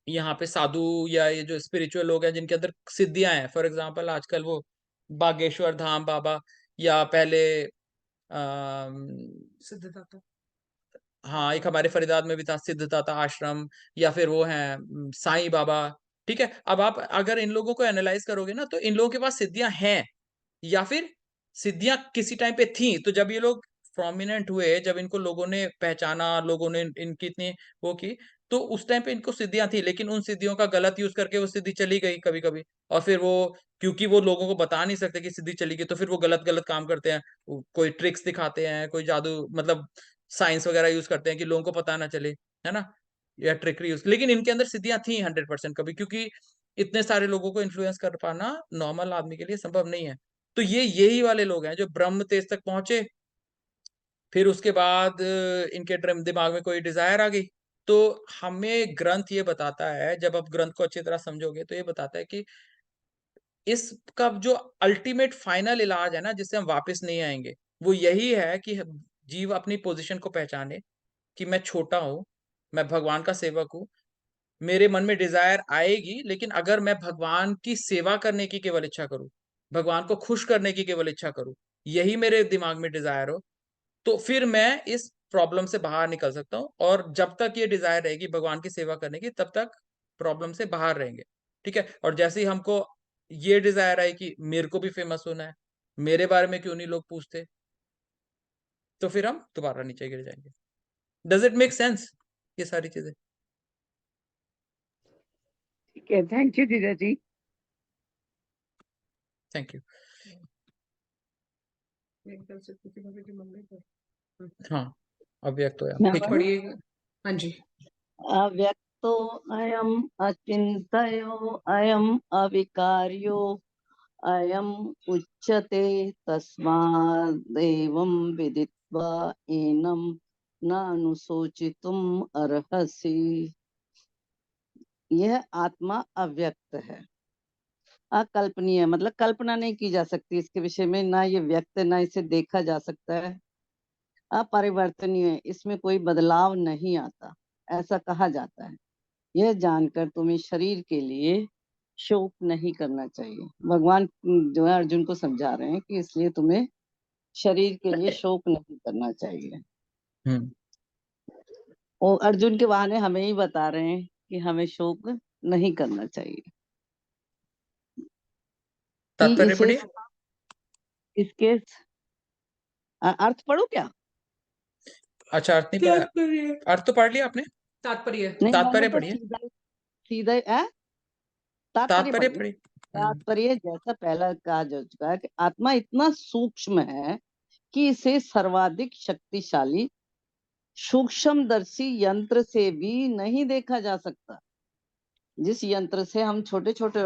यहाँ पे साधु या ये जो स्पिरिचुअल लोग हैं जिनके अंदर सिद्धियां हैं, फॉर एग्जाम्पल आजकल वो बागेश्वर धाम बाबा, या पहले सिद्धार्थ, हाँ एक हमारे फरीदाबाद में भी था सिद्धदाता आश्रम, या फिर वो है साईं बाबा। ठीक है, अब आप अगर इन लोगों को एनालाइज करोगे ना, तो इन लोगों के पास सिद्धियां हैं, या फिर सिद्धियां किसी टाइम पे थी। तो जब ये लोग प्रोमिनेंट हुए, जब इनको लोगों ने पहचाना, लोगों ने इनकी इतनी वो की, तो उस टाइम पे इनको सिद्धियां थी, लेकिन उन सिद्धियों का गलत यूज करके वो सिद्धि चली गई कभी कभी, और फिर वो, क्योंकि वो लोगों को बता नहीं सकते कि सिद्धि चली गई, तो फिर वो गलत गलत काम करते हैं, कोई ट्रिक्स दिखाते हैं, कोई जादू मतलब साइंस वगैरह यूज करते हैं कि लोगों को पता ना चले, है ना, या ट्रिकरी यूज, लेकिन इनके अंदर सिद्धियां थी 100% कभी, क्योंकि इतने सारे लोगों को इन्फ्लुएंस कर पाना नॉर्मल आदमी के लिए संभव नहीं है। तो ये यही वाले लोग हैं जो ब्रह्म तेज तक पहुंचे, फिर उसके बाद इनके दिमाग में कोई डिजायर आ गई। तो हमें ग्रंथ ये बताता है, जब आप ग्रंथ को अच्छी तरह समझोगे तो ये बताता है कि इसका जो अल्टीमेट फाइनल इलाज है ना, जिससे हम वापस नहीं आएंगे, वो यही है कि जीव अपनी पोजीशन को पहचाने कि मैं छोटा हूँ, मैं भगवान का सेवक हूँ, मेरे मन में डिजायर आएगी, लेकिन अगर मैं भगवान की सेवा करने की केवल इच्छा करूं, भगवान को खुश करने की केवल इच्छा करूं, यही मेरे दिमाग में डिजायर हो, तो फिर मैं इस प्रॉब्लम से बाहर निकल सकता हूँ। और जब तक ये डिजायर रहेगी भगवान की सेवा करने की, तब तक प्रॉब्लम से बाहर रहेंगे। ठीक है, और जैसे ही हमको ये डिजायर आए कि मेरे को भी फेमस होना है, मेरे बारे में क्यों नहीं लोग पूछते, तो फिर हम दोबारा नीचे गिर जाएंगे। डज इट मेक सेंस ये सारी चीजें? ठीक है, thank you Dheeraj ji. Thank you. एकदम से किसी को भी मन नहीं कर। हाँ, अव्यक्त हो या मैं ठीक है। पढ़िएगा। हाँ जी। अव्यक्तो अयम् अचिन्तयो अयम् अविकार्यो अयम् उच्यते तस्मादेवं विदित्वा एनं न अनुशोचितुम् अर्हसि। यह आत्मा अव्यक्त है, अकल्पनीय, मतलब कल्पना नहीं की जा सकती इसके विषय में, ना ये व्यक्त, ना इसे देखा जा सकता है, अपरिवर्तनीय है, इसमें कोई बदलाव नहीं आता, ऐसा कहा जाता है। यह जानकर तुम्हें शरीर के लिए शोक नहीं करना चाहिए। भगवान जो है अर्जुन को समझा रहे हैं कि इसलिए तुम्हें शरीर के लिए शोक नहीं करना चाहिए। और अर्जुन के बहाने हमें ही बता रहे हैं कि हमें शोक नहीं करना चाहिए। कि तात्पर्य इसे, पढ़िए। इसके अर्थ पढ़ो क्या? अच्छा, अर्थ नहीं पढ़ा, अर्थ तो पढ़ लिया आपने, तात्पर्य। नहीं, मैंने तात्पर्य तो पढ़िए। सीधा सीधा तात्पर्य तात्पर्य पढ़ लिया। पढ़िए। तात्पर्य जैसा पहला कहा जा चुका है कि आत्मा इतना सूक्ष्म है कि इसे सर्वाधिक शक्तिशाली सूक्ष्मदर्शी यंत्र से भी नहीं देखा जा सकता। जिस यंत्र से हम छोटे छोटे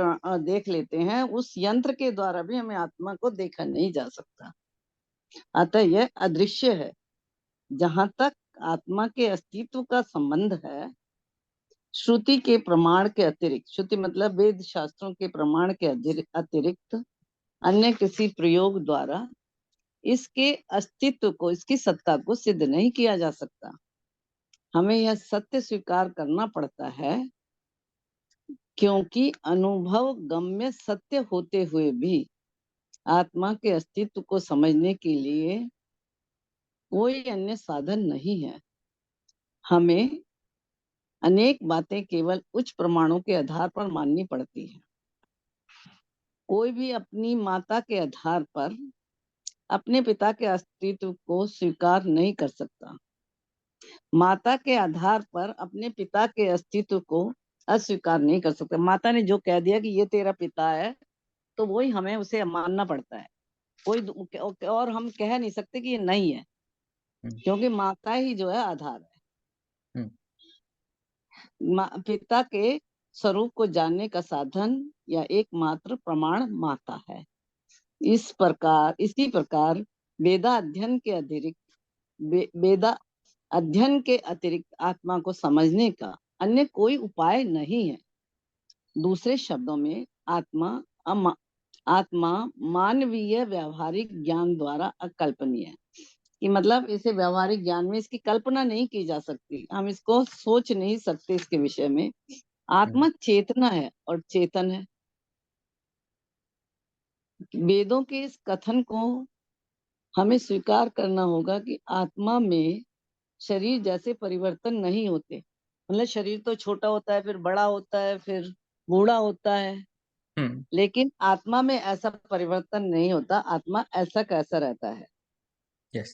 देख लेते हैं, उस यंत्र के द्वारा भी हमें आत्मा को देखा नहीं जा सकता। अतः यह अदृश्य है। जहां तक आत्मा के अस्तित्व का संबंध है, श्रुति के प्रमाण के अतिरिक्त, श्रुति मतलब वेद शास्त्रों के प्रमाण के अतिरिक्त अन्य किसी प्रयोग द्वारा इसके अस्तित्व को, इसकी सत्ता को सिद्ध नहीं किया जा सकता। हमें यह सत्य स्वीकार करना पड़ता है, क्योंकि अनुभव गम्य सत्य होते हुए भी आत्मा के अस्तित्व को समझने के लिए कोई अन्य साधन नहीं है। हमें अनेक बातें केवल उच्च प्रमाणों के आधार पर माननी पड़ती है। कोई भी अपनी माता के आधार पर अपने पिता के अस्तित्व को स्वीकार नहीं कर सकता। माता के आधार पर अपने पिता के अस्तित्व को अस्वीकार नहीं कर सकता। माता ने जो कह दिया कि ये तेरा पिता है, तो वही हमें उसे मानना पड़ता है। कोई और हम कह नहीं सकते कि ये नहीं है, क्योंकि माता ही जो है आधार है। पिता के स्वरूप को जानने का साधन या एकमात्र प्रमाण माता है। इसी प्रकार वेदा अध्ययन के अतिरिक्त आत्मा को समझने का अन्य कोई उपाय नहीं है। दूसरे शब्दों में आत्मा मानवीय व्यावहारिक ज्ञान द्वारा अकल्पनीय है। कि मतलब इसे व्यावहारिक ज्ञान में इसकी कल्पना नहीं की जा सकती, हम इसको सोच नहीं सकते इसके विषय में। आत्मा चेतना है और चेतन है। वेदों के इस कथन को हमें स्वीकार करना होगा कि आत्मा में शरीर जैसे परिवर्तन नहीं होते। मतलब शरीर तो छोटा होता है, फिर बड़ा होता है, फिर बूढ़ा होता है, लेकिन आत्मा में ऐसा परिवर्तन नहीं होता। आत्मा ऐसा कैसा रहता है। yes.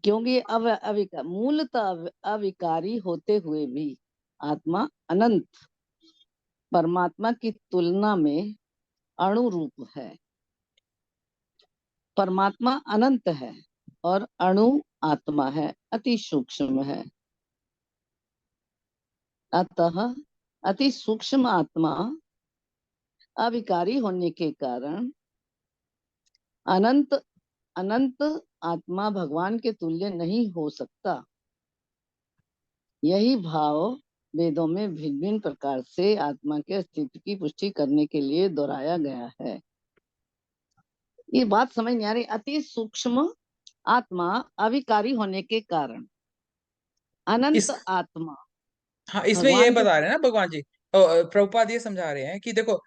क्योंकि मूलतः अविकारी होते हुए भी आत्मा अनंत परमात्मा की तुलना में अणु रूप है। परमात्मा अनंत है और अणु आत्मा है, अति सूक्ष्म है। अतः अति सूक्ष्म आत्मा अविकारी होने के कारण अनंत अनंत आत्मा भगवान के तुल्य नहीं हो सकता। यही भाव वेदों में भिन्न भिन्न प्रकार से आत्मा के अस्तित्व की पुष्टि करने के लिए दोहराया गया है। ये बात समझ नहीं आ रही। अति सूक्ष्म आत्मा अविकारी होने के कारण इस अनंत आत्मा हाँ, इसमें ये भगवान के बता रहे हैं ना भगवान जी, प्रभुपाद ये समझा रहे हैं कि देखो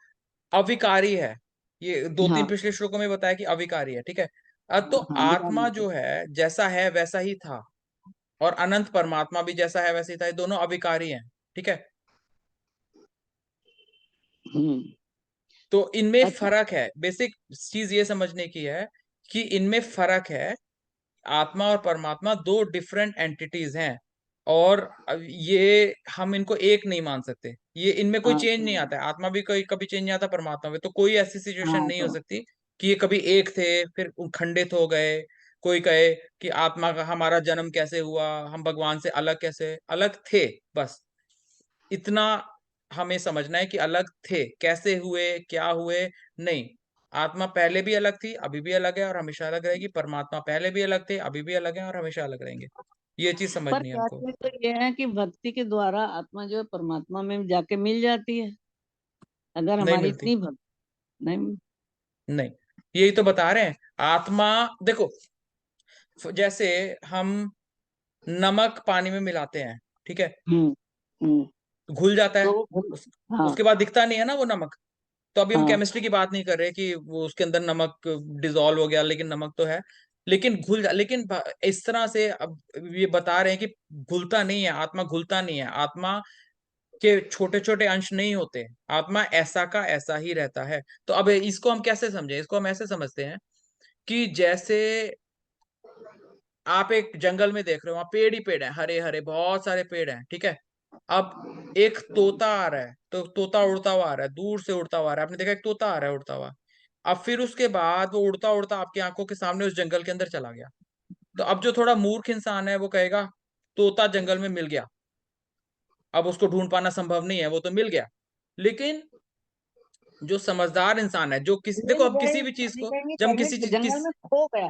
अविकारी है, ये दो तीन हाँ पिछले श्लोकों में बताया कि अविकारी है, ठीक है। तो हाँ आत्मा विकारी जो है जैसा है वैसा ही था, और अनंत परमात्मा भी जैसा है वैसे ही था, ये दोनों अविकारी हैं, ठीक है। हम्म तो इनमें अच्छा फर्क है, बेसिक चीज ये समझने की है कि इनमें फर्क है। आत्मा और परमात्मा दो डिफरेंट एंटिटीज हैं, और ये हम इनको एक नहीं मान सकते। ये इनमें कोई हाँ चेंज नहीं आता है, आत्मा भी कोई कभी चेंज नहीं आता परमात्मा में, तो कोई ऐसी सिचुएशन हाँ नहीं हो तो सकती कि ये कभी एक थे फिर खंडित हो गए। कोई कहे कि आत्मा का हमारा जन्म कैसे हुआ, हम भगवान से अलग कैसे अलग थे, बस इतना हमें समझना है कि अलग थे, कैसे हुए क्या हुए, नहीं। आत्मा पहले भी अलग थी, अभी भी अलग है और हमेशा अलग रहेगी। परमात्मा पहले भी अलग थे, अभी भी अलग है और हमेशा अलग रहेंगे। ये चीज पर समझनी है हमको। कहते तो ये है कि भक्ति के द्वारा आत्मा जो है परमात्मा में जाके मिल जाती है। अगर नहीं हमारी मिलती, इतनी भक्ति नहीं। नहीं, यही तो बता रहे हैं। आत्मा देखो, जैसे हम नमक पानी में मिलाते हैं, ठीक है, हम्म हम्म घुल जाता है। तो उस, हाँ उसके बाद दिखता नहीं है ना वो नमक। तो अभी हम हाँ केमिस्ट्री की बात नहीं कर रहे कि वो उसके अंदर नमक डिसॉल्व हो गया, लेकिन नमक तो है, लेकिन लेकिन इस तरह से अब ये बता रहे हैं कि घुलता नहीं है आत्मा, घुलता नहीं है आत्मा के छोटे छोटे अंश नहीं होते, आत्मा ऐसा का ऐसा ही रहता है। तो अब इसको हम कैसे समझे, इसको हम ऐसे समझते हैं कि जैसे आप एक जंगल में देख रहे हो, वहां पेड़ ही पेड़ है, हरे हरे बहुत सारे पेड़ हैं, ठीक है। अब एक तोता आ रहा है, तो तोता उड़ता हुआ आ रहा है, दूर से उड़ता हुआ आ रहा है, आपने देखा एक तोता आ रहा है उड़ता हुआ। अब फिर उसके बाद वो उड़ता उड़ता आपकी आंखों के सामने उस जंगल के अंदर चला गया। तो अब जो थोड़ा मूर्ख इंसान है वो कहेगा तोता जंगल में मिल गया, अब उसको ढूंढ पाना संभव नहीं है, वो तो मिल गया। लेकिन जो समझदार इंसान है, जो किसी देखो, मिल अब गए किसी भी चीज अभी को कहेंगे जब हम पहले किसी चीज जंगल में खो गया,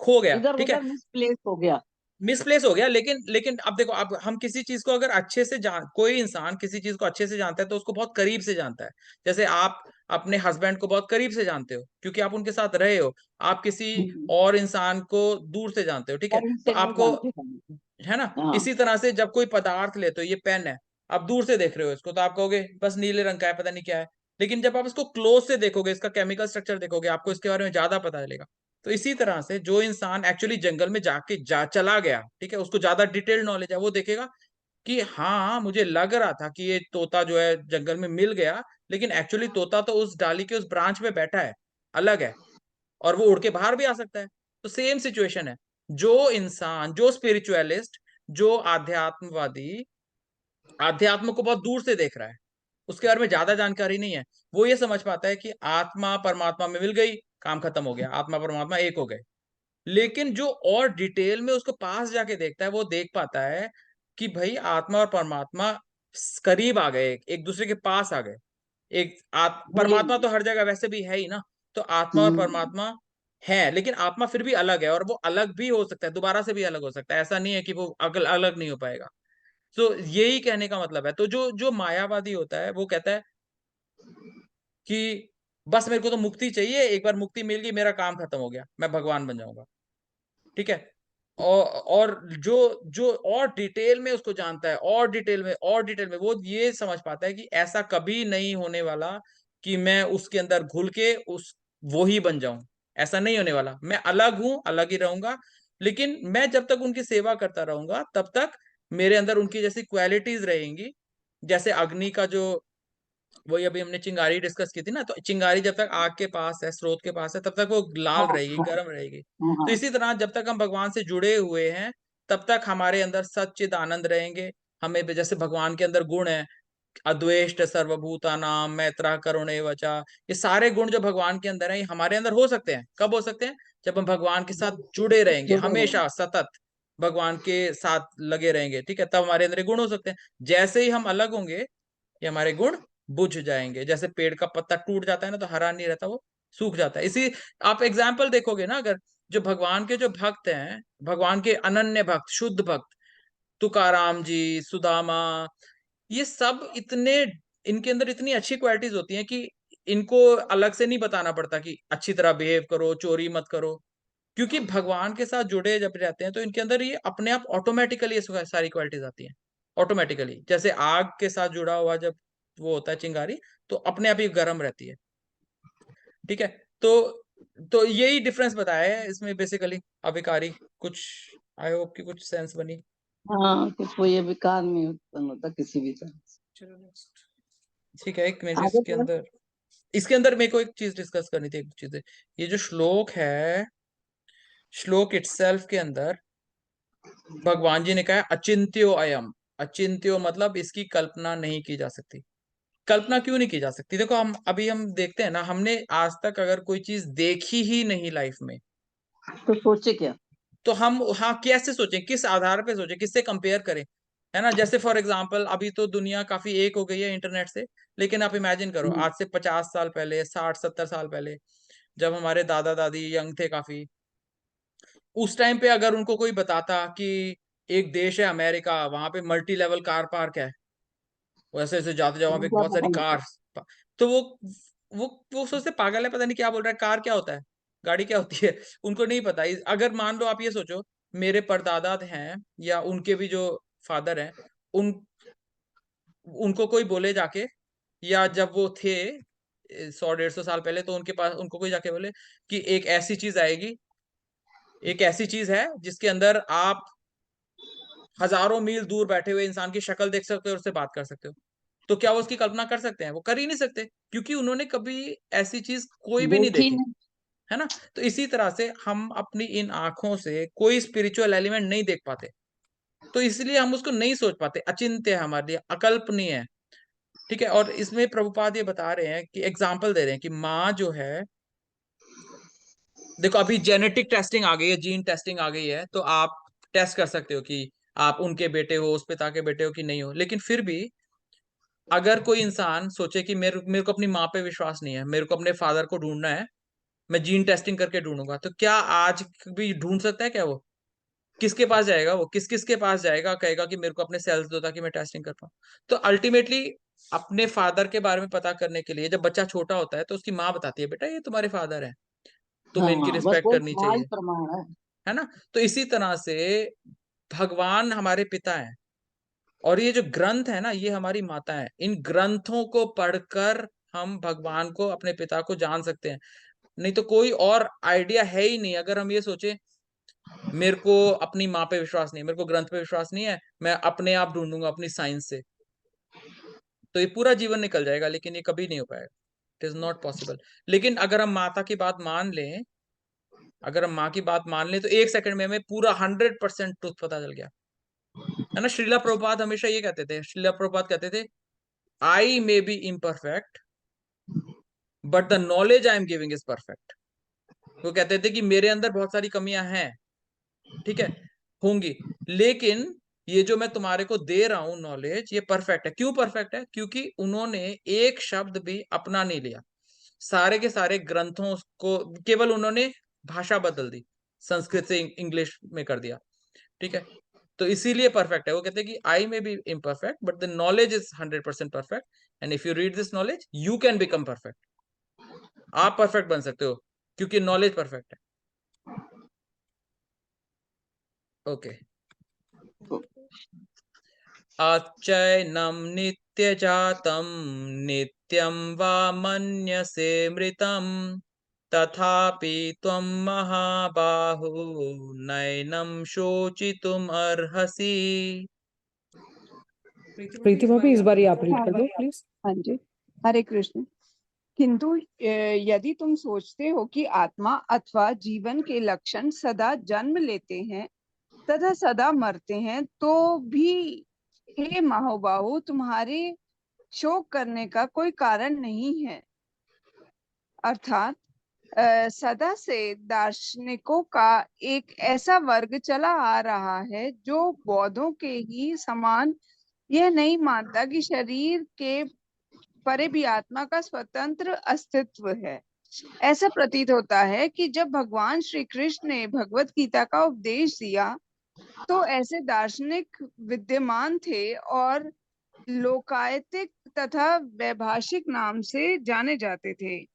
खो गया, इधर ठीक है, उधर मिसप्लेस हो गया। मिसप्लेस हो गया, लेकिन अब देखो, अब हम किसी चीज को अगर अच्छे से जान कोई इंसान किसी चीज को अच्छे से जानता है तो उसको बहुत करीब से जानता है। जैसे आप अपने हस्बैंड को बहुत करीब से जानते हो क्योंकि आप उनके साथ रहे हो। आप किसी और इंसान को दूर से जानते हो, ठीक है, करीब तो से नहीं आपको, जानते हम। है ना। हाँ इसी तरह से जब कोई पदार्थ लेते हो, ये पेन है, आप दूर से देख रहे हो इसको तो आप कहोगे बस नीले रंग का है, पता नहीं क्या है। लेकिन जब आप इसको क्लोज से देखोगे, इसका केमिकल स्ट्रक्चर देखोगे, आपको इसके बारे में ज्यादा पता चलेगा। तो इसी तरह से जो इंसान एक्चुअली जंगल में जाके चला गया, ठीक है, उसको ज्यादा डिटेल नॉलेज है, वो देखेगा कि हाँ मुझे लग रहा था कि ये तोता जो है जंगल में मिल गया, लेकिन एक्चुअली तोता तो उस डाली के उस ब्रांच पे बैठा है, अलग है, और वो उड़ के बाहर भी आ सकता है। तो सेम सिचुएशन है। जो इंसान, जो स्पिरिचुअलिस्ट, जो आध्यात्मवादी आध्यात्म को बहुत दूर से देख रहा है, उसके बारे में ज्यादा जानकारी नहीं है, वो ये समझ पाता है कि आत्मा परमात्मा में मिल गई, काम खत्म हो गया, आत्मा परमात्मा एक हो गए। लेकिन जो और डिटेल में उसको पास जाके देखता है, वो देख पाता है कि भाई आत्मा और परमात्मा करीब आ गए, एक दूसरे के पास आ गए। ये परमात्मा तो हर जगह वैसे भी है ही ना। तो आत्मा और हम्म परमात्मा है, लेकिन आत्मा फिर भी अलग है, और वो अलग भी हो सकता है, दोबारा से भी अलग हो सकता है, ऐसा नहीं है कि वो अगल अलग नहीं हो पाएगा। तो यही कहने का मतलब है। तो जो जो मायावादी होता है वो कहता है कि बस मेरे को तो मुक्ति चाहिए, एक बार मुक्ति मिल गई, मेरा काम खत्म हो गया, मैं भगवान बन जाऊंगा, ठीक है। और जो जो और डिटेल में उसको जानता है, और डिटेल में वो ये समझ पाता है कि ऐसा कभी नहीं होने वाला कि मैं उसके अंदर घुल के उस वो ही बन जाऊं। ऐसा नहीं होने वाला, मैं अलग हूं, अलग ही रहूंगा। लेकिन मैं जब तक उनकी सेवा करता रहूंगा तब तक मेरे अंदर उनकी जैसी क्वालिटीज रहेंगी। जैसे अग्नि का जो वही अभी हमने चिंगारी डिस्कस की थी ना, तो चिंगारी जब तक आग के पास है, स्रोत के पास है, तब तक वो लाल हाँ रहेगी, हाँ गर्म रहेगी। हाँ तो इसी तरह जब तक हम भगवान से जुड़े हुए हैं, तब तक हमारे अंदर सच्चिद आनंद रहेंगे। हमें जैसे भगवान के अंदर गुण है, अद्वेष्ट सर्वभूतानां मैत्रा करुणे वचा, ये सारे गुण जो भगवान के अंदर है, ये हमारे अंदर हो सकते हैं। कब हो सकते हैं? जब हम भगवान के साथ जुड़े रहेंगे, जुड़े रहेंगे। हमेशा सतत भगवान के साथ लगे रहेंगे, ठीक है, तब हमारे अंदर ये गुण हो सकते हैं। जैसे ही हम अलग होंगे, ये हमारे गुण बुझ जाएंगे। जैसे पेड़ का पत्ता टूट जाता है ना, तो हरा नहीं रहता, वो सूख जाता है। इसी आप एग्जाम्पल देखोगे ना, अगर जो भगवान के जो भक्त हैं, भगवान के अनन्य भक्त, शुद्ध भक्त, तुकाराम जी, सुदामा, ये सब इतने, इनके अंदर इतनी अच्छी क्वालिटीज होती हैं कि इनको अलग से नहीं बताना पड़ता कि अच्छी तरह बिहेव करो, चोरी मत करो, क्योंकि भगवान के साथ जुड़े जब रहते हैं तो इनके अंदर ये अपने आप ऑटोमेटिकली ये सारी क्वालिटीज आती हैं। ऑटोमेटिकली, जैसे आग के साथ जुड़ा हुआ जब वो होता है चिंगारी, तो अपने आप ही गर्म रहती है। ठीक है, तो यही डिफरेंस बताया है इसमें बेसिकली अभिकारी। कुछ, आई होप कि कुछ सेंस बनी। हाँ, कुछ वो ये विकार नहीं उत्पन्न होता किसी भी तरह से। चलो नेक्स्ट। ठीक है, एक मिनट, आगे इसके अंदर मेरे को एक चीज डिस्कस करनी थी, एक चीज है, ये जो श्लोक है, श्लोक इटसेल्फ के अंदर भगवान जी ने कहा अचिंत्यो अयम। अचिंत्यो मतलब इसकी कल्पना नहीं की जा सकती। कल्पना क्यों नहीं की जा सकती? देखो, हम देखते हैं ना, हमने आज तक अगर कोई चीज देखी ही नहीं लाइफ में, तो सोचे क्या? तो हम हाँ कैसे सोचें, किस आधार पे सोचें, किससे कंपेयर करें, है ना? जैसे फॉर एग्जांपल, अभी तो दुनिया काफी एक हो गई है इंटरनेट से, लेकिन आप इमेजिन करो आज से 50 साल पहले, 60-70 साल पहले, जब हमारे दादा दादी यंग थे काफी, उस टाइम पे अगर उनको कोई बताता कि एक देश है अमेरिका, वहां पे मल्टी लेवल कार पार्क है, वैसे ऐसे जाते जाओ वहां पे क्या बहुत सारी पता नहीं। कार, तो वो सोचते पागल है, पता नहीं क्या बोल रहा है, कार क्या होता है, गाड़ी क्या होती है, उनको नहीं पता। अगर मान लो आप ये सोचो, मेरे परदादा हैं या उनके भी जो फादर हैं, उन उनको कोई बोले जाके, या जब वो थे 100-150 साल पहले, तो उनके पास उनको कोई जाके बोले कि एक ऐसी चीज आएगी, एक ऐसी चीज है जिसके अंदर आप हजारों मील दूर बैठे हुए इंसान की शक्ल देख सकते हो और उससे बात कर सकते हो, तो क्या वो उसकी कल्पना कर सकते हैं? वो कर ही नहीं सकते, क्योंकि उन्होंने कभी ऐसी चीज कोई भी नहीं देखी देखी, नहीं। है ना? तो इसी तरह से हम अपनी इन आंखों से कोई स्पिरिचुअल एलिमेंट नहीं देख पाते, तो इसलिए हम उसको नहीं सोच पाते। अचिंत्य है हमारे लिए, अकल्पनीय है। ठीक है, और इसमें प्रभुपाद ये बता रहे हैं कि एग्जाम्पल दे रहे हैं कि माँ जो है, देखो अभी जेनेटिक टेस्टिंग आ गई है, जीन टेस्टिंग आ गई है, तो आप टेस्ट कर सकते हो कि आप उनके बेटे हो, उस पिता के बेटे हो कि नहीं हो। लेकिन फिर भी अगर कोई इंसान सोचे कि मेरे को अपनी माँ पे विश्वास नहीं है, मेरे को अपने फादर को ढूंढना है, मैं जीन टेस्टिंग करके ढूंढूंगा, तो क्या आज भी ढूंढ सकता है क्या? वो किसके पास जाएगा? वो किस किस के पास जाएगा, कहेगा कि मेरे को अपने सेल्स दो ताकि मैं टेस्टिंग कर पाऊँ? तो अल्टीमेटली अपने फादर के बारे में पता करने के लिए, जब बच्चा छोटा होता है तो उसकी माँ बताती है, बेटा ये तुम्हारे फादर है, तुम्हें इनकी हाँ, बस रिस्पेक्ट वही करनी सही चाहिए, प्रमाण है ना? तो इसी तरह से भगवान हमारे पिता है, और ये जो ग्रंथ है ना, ये हमारी माता है। इन ग्रंथों को पढ़कर हम भगवान को, अपने पिता को जान सकते हैं, नहीं तो कोई और आइडिया है ही नहीं। अगर हम ये सोचे मेरे को अपनी माँ पे विश्वास नहीं है, मेरे को ग्रंथ पे विश्वास नहीं है, मैं अपने आप ढूंढूंगा अपनी साइंस से, तो ये पूरा जीवन निकल जाएगा, लेकिन ये कभी नहीं हो पाएगा। It is not possible. लेकिन अगर हम माता की बात मान लें, अगर हम माँ की बात मान लें, तो 1 सेकंड में हमें पूरा 100% ट्रुथ पता चल गया, है ना? श्रीला प्रभुपाद हमेशा ये कहते थे, श्रीला प्रभुपाद कहते थे, I may be imperfect but the knowledge I am giving is perfect. वो कहते थे कि मेरे अंदर बहुत सारी कमियां हैं, ठीक है, होंगी, लेकिन ये जो मैं तुम्हारे को दे रहा हूं नॉलेज, ये परफेक्ट है। क्यों परफेक्ट है? क्योंकि उन्होंने एक शब्द भी अपना नहीं लिया, सारे के सारे ग्रंथों को केवल उन्होंने भाषा बदल दी, संस्कृत से इंग्लिश में कर दिया, ठीक है? तो इसीलिए परफेक्ट है। वो कहते हैं कि I may be imperfect but the knowledge is 100% perfect, and if you read this knowledge you can become perfect. आप परफेक्ट बन सकते हो क्योंकि नॉलेज परफेक्ट है। ओके। अचैनम नित्य जातम नित्यम वा मन्यसे मृतम तथापि त्वं महाबाहो नैनं शोचितुम अर्हसि। प्रीति भाभी इस बार आप रीड कर दो प्लीज। हाँ जी। हरे कृष्ण। किंतु यदि तुम सोचते हो कि आत्मा अथवा जीवन के लक्षण सदा जन्म लेते हैं तथा सदा मरते हैं, तो भी हे महाबाहु, तुम्हारे शोक करने का कोई कारण नहीं है। अर्थात सदा से दार्शनिकों का एक ऐसा वर्ग चला आ रहा है जो बौद्धों के ही समान यह नहीं मानता कि शरीर के परे भी आत्मा का स्वतंत्र अस्तित्व है। ऐसा प्रतीत होता है कि जब भगवान श्री कृष्ण ने भगवत गीता का उपदेश दिया तो ऐसे दार्शनिक विद्यमान थे और लोकायतिक तथा वैभाषिक नाम से जाने जाते थे।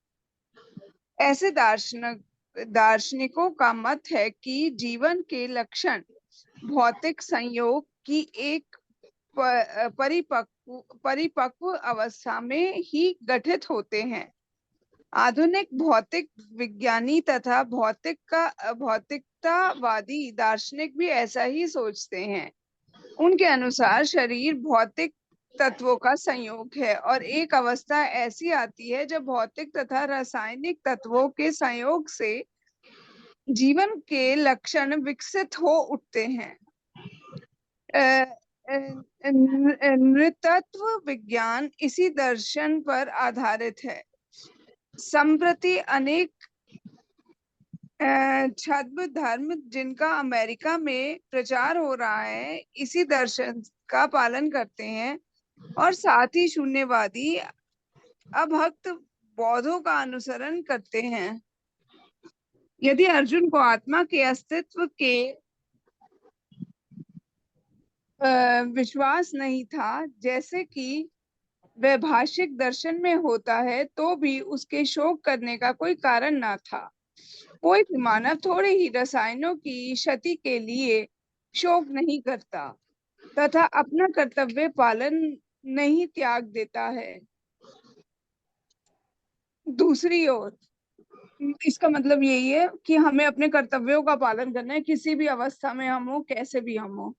ऐसे दार्शनिकों का मत है कि जीवन के लक्षण भौतिक संयोग की एक परिपक्व अवस्था में ही गठित होते हैं। आधुनिक भौतिक विज्ञानी तथा भौतिकतावादी दार्शनिक भी ऐसा ही सोचते हैं। उनके अनुसार शरीर भौतिक तत्वों का संयोग है और एक अवस्था ऐसी आती है जब भौतिक तथा रासायनिक तत्वों के संयोग से जीवन के लक्षण विकसित हो उठते हैं। नृतत्व विज्ञान इसी दर्शन पर आधारित है। संप्रति अनेक छद्म धर्म जिनका अमेरिका में प्रचार हो रहा है इसी दर्शन का पालन करते हैं और साथ ही शून्यवादी अभक्त बौद्धों का अनुसरण करते हैं। यदि अर्जुन को आत्मा के अस्तित्व के विश्वास नहीं था, जैसे कि वैभाषिक दर्शन में होता है, तो भी उसके शोक करने का कोई कारण न था। कोई भी मानव थोड़े ही रसायनों की क्षति के लिए शोक नहीं करता तथा अपना कर्तव्य पालन नहीं त्याग देता है। दूसरी ओर इसका मतलब यही है कि हमें अपने कर्तव्यों का पालन करना है, किसी भी अवस्था में हम हो, कैसे भी हम हो।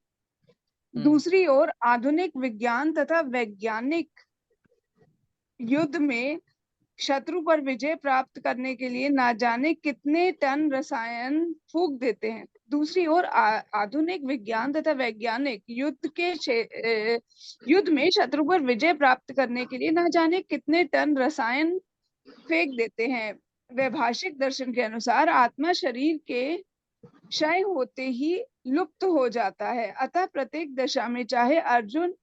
दूसरी ओर आधुनिक विज्ञान तथा वैज्ञानिक युद्ध में शत्रु पर विजय प्राप्त करने के लिए ना जाने कितने टन रसायन फूंक देते हैं। दूसरी ओर आधुनिक विज्ञान तथा वैज्ञानिक युद्ध में शत्रु पर विजय प्राप्त करने के लिए ना जाने कितने टन रसायन फेंक देते हैं। वैभाषिक दर्शन के अनुसार आत्मा शरीर के क्षय होते ही लुप्त हो जाता है। अतः प्रत्येक दशा में चाहे अर्जुन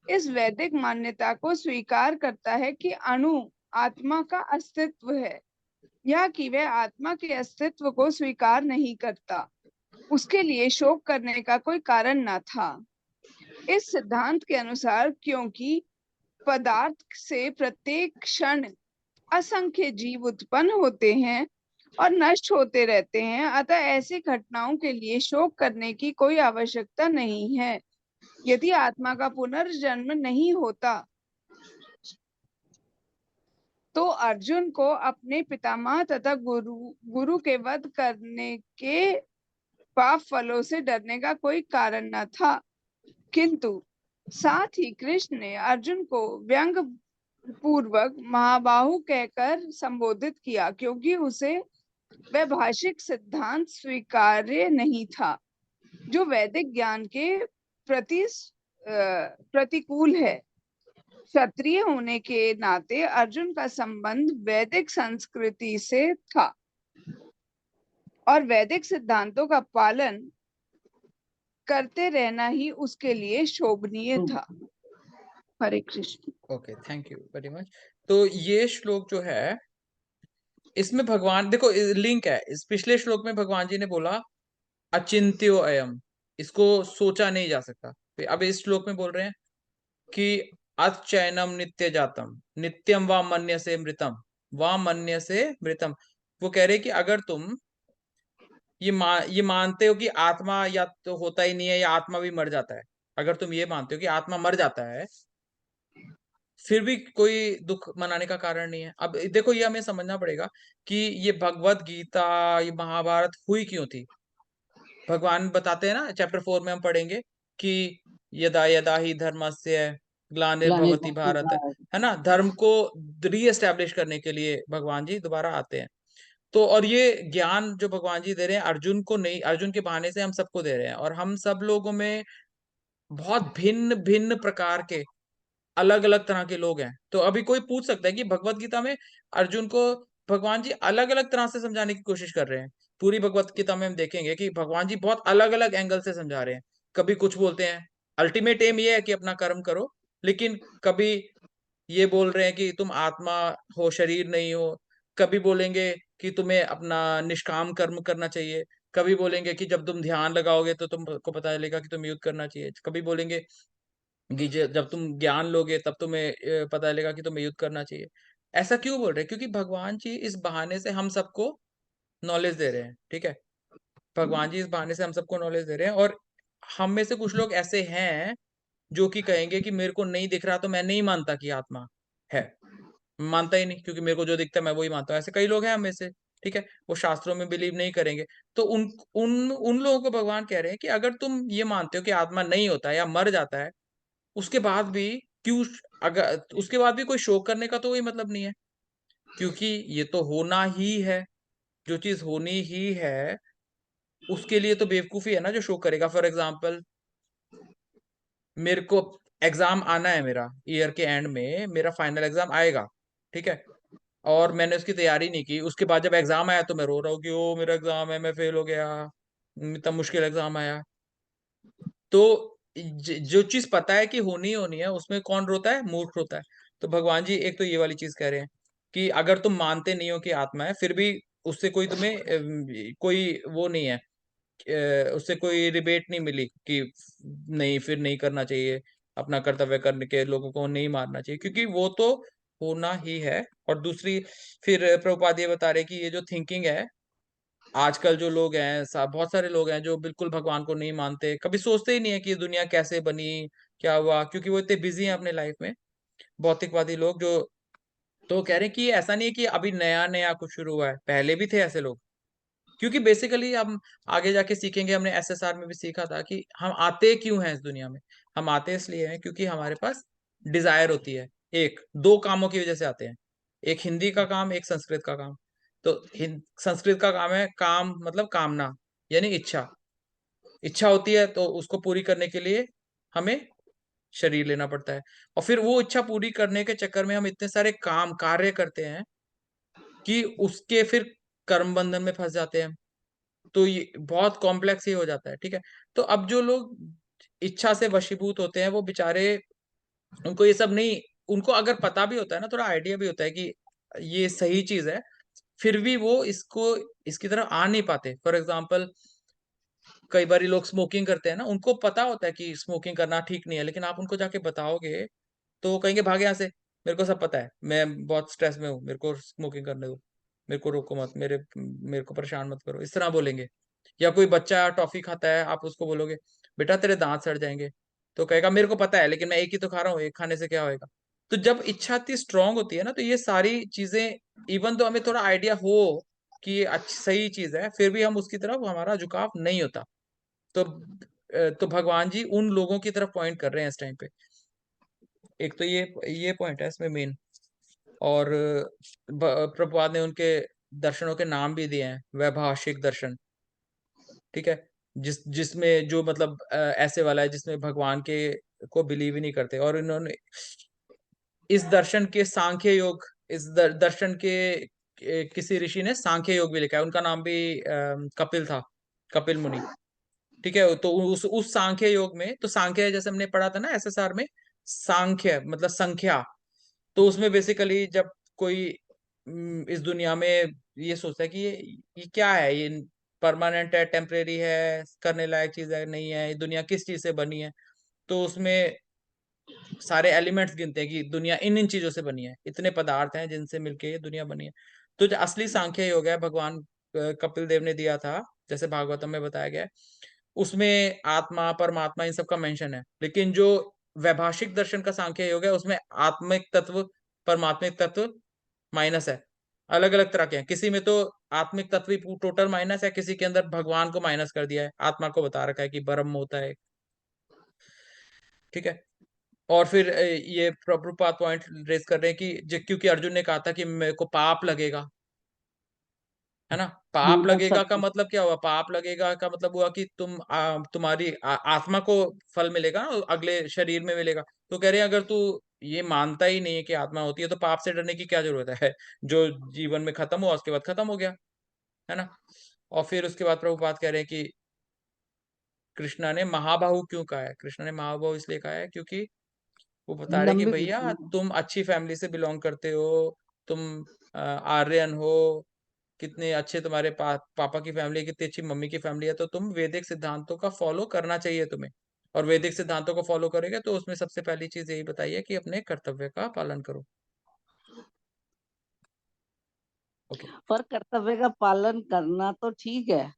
इस वैदिक मान्यता को स्वीकार करता है कि अणु आत्मा का अस्तित्व है या कि वह आत्मा के अस्तित्व को स्वीकार नहीं करता, उसके लिए शोक करने का कोई कारण न था। इस सिद्धांत के अनुसार क्योंकि पदार्थ से प्रत्येक क्षण असंख्य जीव उत्पन्न होते हैं और नष्ट होते रहते हैं, अतः ऐसी घटनाओं के लिए शोक करने की कोई आवश्यकता नहीं है। यदि आत्मा का पुनर्जन्म नहीं होता तो अर्जुन को अपने पितामह तथा गुरु के वध करने के पाप फलों से डरने का कोई कारण न था। किंतु साथ ही कृष्ण ने अर्जुन को व्यंग पूर्वक महाबाहु कहकर संबोधित किया, क्योंकि उसे वैभाषिक सिद्धांत स्वीकार्य नहीं था जो वैदिक ज्ञान के प्रतिकूल है। क्षत्रिय होने के नाते अर्जुन का संबंध वैदिक संस्कृति से था और वैदिक सिद्धांतों का पालन करते रहना ही उसके लिए शोभनीय था। Hare Krishna. Okay, thank you very much. तो ये श्लोक जो है इसमें भगवान देखो लिंक है, इस पिछले श्लोक में भगवान जी ने बोला अचिंत्यो अयम, इसको सोचा नहीं जा सकता। अब इस श्लोक में बोल रहे हैं कि अचैनम नित्य जातम नित्यम वा मन्य से मृतम वा मन्य से मृतम। वो कह रहे कि अगर तुम ये मानते हो कि आत्मा या तो होता ही नहीं है या आत्मा भी मर जाता है, अगर तुम ये मानते हो कि आत्मा मर जाता है फिर भी कोई दुख मनाने का कारण नहीं है। अब देखो ये हमें समझना पड़ेगा कि ये भगवत गीता, ये महाभारत हुई क्यों थी। भगवान बताते हैं ना, चैप्टर 4 में हम पढ़ेंगे कि यदा यदा ही धर्मस्य ग्लानिर्भवति भारत, है ना, धर्म को रीएस्टैब्लिश करने के लिए भगवान जी दोबारा आते हैं। तो और ये ज्ञान जो भगवान जी दे रहे हैं अर्जुन को नहीं, अर्जुन के बहाने से हम सबको दे रहे हैं, और हम सब लोगों में बहुत भिन्न भिन्न प्रकार के अलग अलग तरह के लोग हैं। तो अभी कोई पूछ सकता है कि भगवत गीता में अर्जुन को भगवान जी अलग अलग तरह से समझाने की कोशिश कर रहे हैं। पूरी भगवत गीता में हम देखेंगे कि भगवान जी बहुत अलग अलग एंगल से समझा रहे हैं। कभी कुछ बोलते हैं अल्टीमेट एम ये है कि अपना कर्म करो, लेकिन कभी ये बोल रहे हैं कि तुम आत्मा हो, शरीर नहीं हो। कभी बोलेंगे कि तुम्हें अपना निष्काम कर्म करना चाहिए। कभी बोलेंगे कि जब तुम ध्यान लगाओगे तो तुमको पता चलेगा कि तुम्हें युद्ध करना चाहिए। कभी बोलेंगे कि जब तुम ज्ञान लोगे तब तुम्हें पता चलेगा कि तुम्हें युद्ध करना चाहिए। ऐसा क्यों बोल रहे हैं? क्योंकि भगवान जी इस बहाने से हम सबको नॉलेज दे रहे हैं, ठीक है। भगवान जी इस बहाने से हम सबको नॉलेज दे रहे हैं, और हम में से कुछ लोग ऐसे हैं जो कि कहेंगे कि मेरे को नहीं दिख रहा तो मैं नहीं मानता कि आत्मा है, मानता ही नहीं, क्योंकि मेरे को जो दिखता है मैं वही मानता हूँ। ऐसे कई लोग हैं हम में से, ठीक है, वो शास्त्रों में बिलीव नहीं करेंगे। तो उन उन उन लोगों को भगवान कह रहे हैं कि अगर तुम ये मानते हो कि आत्मा नहीं होता है या मर जाता है, उसके बाद भी क्यों, अगर उसके बाद भी कोई शोक करने का तो कोई मतलब नहीं है, क्योंकि ये तो होना ही है। जो चीज होनी ही है उसके लिए तो बेवकूफी है ना जो शोक करेगा। फॉर एग्जाम्पल, मेरे को एग्जाम आना है, मेरा ईयर के एंड में मेरा फाइनल एग्जाम आएगा, ठीक है, और मैंने उसकी तैयारी नहीं की। उसके बाद जब एग्जाम आया तो मैं रो रहा हूँ कि ओ मेरा एग्जाम है, मैं फेल हो गया, इतना मुश्किल एग्जाम आया। तो जो चीज पता है कि होनी ही होनी है उसमें कौन रोता है? मूर्ख रोता है। तो भगवान जी एक तो ये वाली चीज कह रहे हैं कि अगर तुम मानते नहीं हो कि आत्मा है, फिर भी उससे कोई तुम्हें कोई वो नहीं है, उससे कोई रिबेट नहीं मिली कि नहीं फिर नहीं करना चाहिए, अपना कर्तव्य करने के लोगों को नहीं मारना चाहिए, क्योंकि वो तो होना ही है। और दूसरी, फिर प्रभुपाद ये बता रहे कि ये जो थिंकिंग है, आजकल जो लोग हैं, बहुत सारे लोग हैं जो बिल्कुल भगवान को नहीं मानते, कभी सोचते ही नहीं है कि ये दुनिया कैसे बनी, क्या हुआ, क्योंकि वो इतने बिजी हैं अपने लाइफ में, भौतिकवादी लोग जो। तो कह रहे हैं कि ये ऐसा नहीं है कि अभी नया नया कुछ शुरू हुआ है, पहले भी थे ऐसे लोग। क्योंकि बेसिकली हम आगे जाके सीखेंगे, हमने एसएसआर में भी सीखा था कि हम आते क्यों हैं इस दुनिया में। हम आते इसलिए हैं क्योंकि हमारे पास डिजायर होती है। एक दो कामों की वजह से आते हैं, एक हिंदी का काम, एक संस्कृत का काम। तो संस्कृत का काम है काम, मतलब कामना, यानी इच्छा। इच्छा होती है तो उसको पूरी करने के लिए हमें शरीर लेना पड़ता है, और फिर वो इच्छा पूरी करने के चक्कर में हम इतने सारे काम कार्य करते हैं कि उसके फिर कर्म बंधन में फंस जाते हैं। तो ये बहुत कॉम्प्लेक्स ही हो जाता है, ठीक है। तो अब जो लोग इच्छा से वशीभूत होते हैं वो बेचारे, उनको ये सब नहीं, उनको अगर पता भी होता है ना, थोड़ा आइडिया भी होता है कि ये सही चीज है, फिर भी वो इसको, इसकी तरफ आ नहीं पाते। फॉर एग्जाम्पल, कई बार लोग स्मोकिंग करते हैं ना, उनको पता होता है कि स्मोकिंग करना ठीक नहीं है, लेकिन आप उनको जाके बताओगे तो वो कहेंगे भाग यहाँ से, मेरे को सब पता है, मैं बहुत स्ट्रेस में हूँ, मेरे को स्मोकिंग करने दो, मेरे को रोको मत, मेरे को परेशान मत करो, इस तरह बोलेंगे। या कोई बच्चा टॉफी खाता है, आप उसको बोलोगे बेटा तेरे दांत सड़ जाएंगे, तो कहेगा मेरे को पता है लेकिन मैं एक ही तो खा रहा हूँ, एक खाने से क्या होएगा। तो जब इच्छा इतनी स्ट्रांग होती है ना, तो ये सारी चीजें, इवन तो हमें थोड़ा आइडिया हो कि ये अच्छी सही चीज है, फिर भी हम उसकी तरफ, हमारा झुकाव नहीं होता। तो भगवान जी उन लोगों की तरफ पॉइंट कर रहे हैं इस टाइम पे। एक तो ये पॉइंट है इसमें मेन। और प्रभुपाद ने उनके दर्शनों के नाम भी दिए हैं, वैभाषिक दर्शन, ठीक है, जिसमें जो मतलब ऐसे वाला है जिसमें भगवान के को बिलीव ही नहीं करते। और इन्होंने इस दर्शन के सांख्य योग, इस दर्शन के किसी ऋषि ने सांख्य योग भी लिखा है, उनका नाम भी कपिल था, कपिल मुनि, ठीक है। तो उस सांख्य योग में, तो सांख्य जैसे हमने पढ़ा था ना एसएसआर में, सांख्य मतलब संख्या। तो उसमें बेसिकली जब कोई इस दुनिया में ये सोचता है कि ये क्या है, ये परमानेंट है, टेम्परेरी है, करने लायक चीज है, नहीं है, ये दुनिया किस चीज से बनी है, तो उसमें सारे एलिमेंट्स गिनते हैं कि दुनिया इन इन चीजों से बनी है, इतने पदार्थ हैं जिनसे मिलके ये दुनिया बनी है। तो जो असली सांख्य योग है भगवान कपिल देव ने दिया था, जैसे भागवतम में बताया गया है, उसमें आत्मा परमात्मा इन सब का मेंशन है। लेकिन जो वैभाषिक दर्शन का सांख्य योग है उसमें आत्मिक तत्व परमात्मिक तत्व माइनस है, अलग अलग तरह के हैं। किसी में तो आत्मिक तत्व ही टोटल माइनस है, किसी के अंदर भगवान को माइनस कर दिया है, आत्मा को बता रखा है कि ब्रह्म होता है, ठीक है। और फिर ये प्रभुपाद पॉइंट रेज कर रहे हैं कि क्योंकि अर्जुन ने कहा था कि मेरे को पाप लगेगा, है ना। पाप लगेगा का सत्य। मतलब क्या हुआ? पाप लगेगा का मतलब हुआ कि तुम्हारी आत्मा को फल मिलेगा ना, अगले शरीर में मिलेगा। तो कह रहे हैं अगर तू ये मानता ही नहीं है कि आत्मा होती है तो पाप से डरने की क्या जरूरत है? जो जीवन में खत्म हुआ उसके बाद खत्म हो गया, है ना। और फिर उसके बाद प्रभुपाद कह रहे हैं कि कृष्णा ने महाबाहु क्यों कहा है? कृष्णा ने महाबाहु इसलिए कहा है क्योंकि वो बता रहे कि लंबी भैया तुम अच्छी फैमिली से बिलोंग करते हो, तुम आर्यन हो, कितने अच्छे तुम्हारे पापा की फैमिली, कितनी अच्छी मम्मी की फैमिली है, तो तुम वैदिक सिद्धांतों का फॉलो करना चाहिए तुम्हें। और वैदिक सिद्धांतों को फॉलो करेंगे तो उसमें सबसे पहली चीज यही बताई है कि अपने कर्तव्य का पालन करो। ओके। पर कर्तव्य का पालन करना तो ठीक है,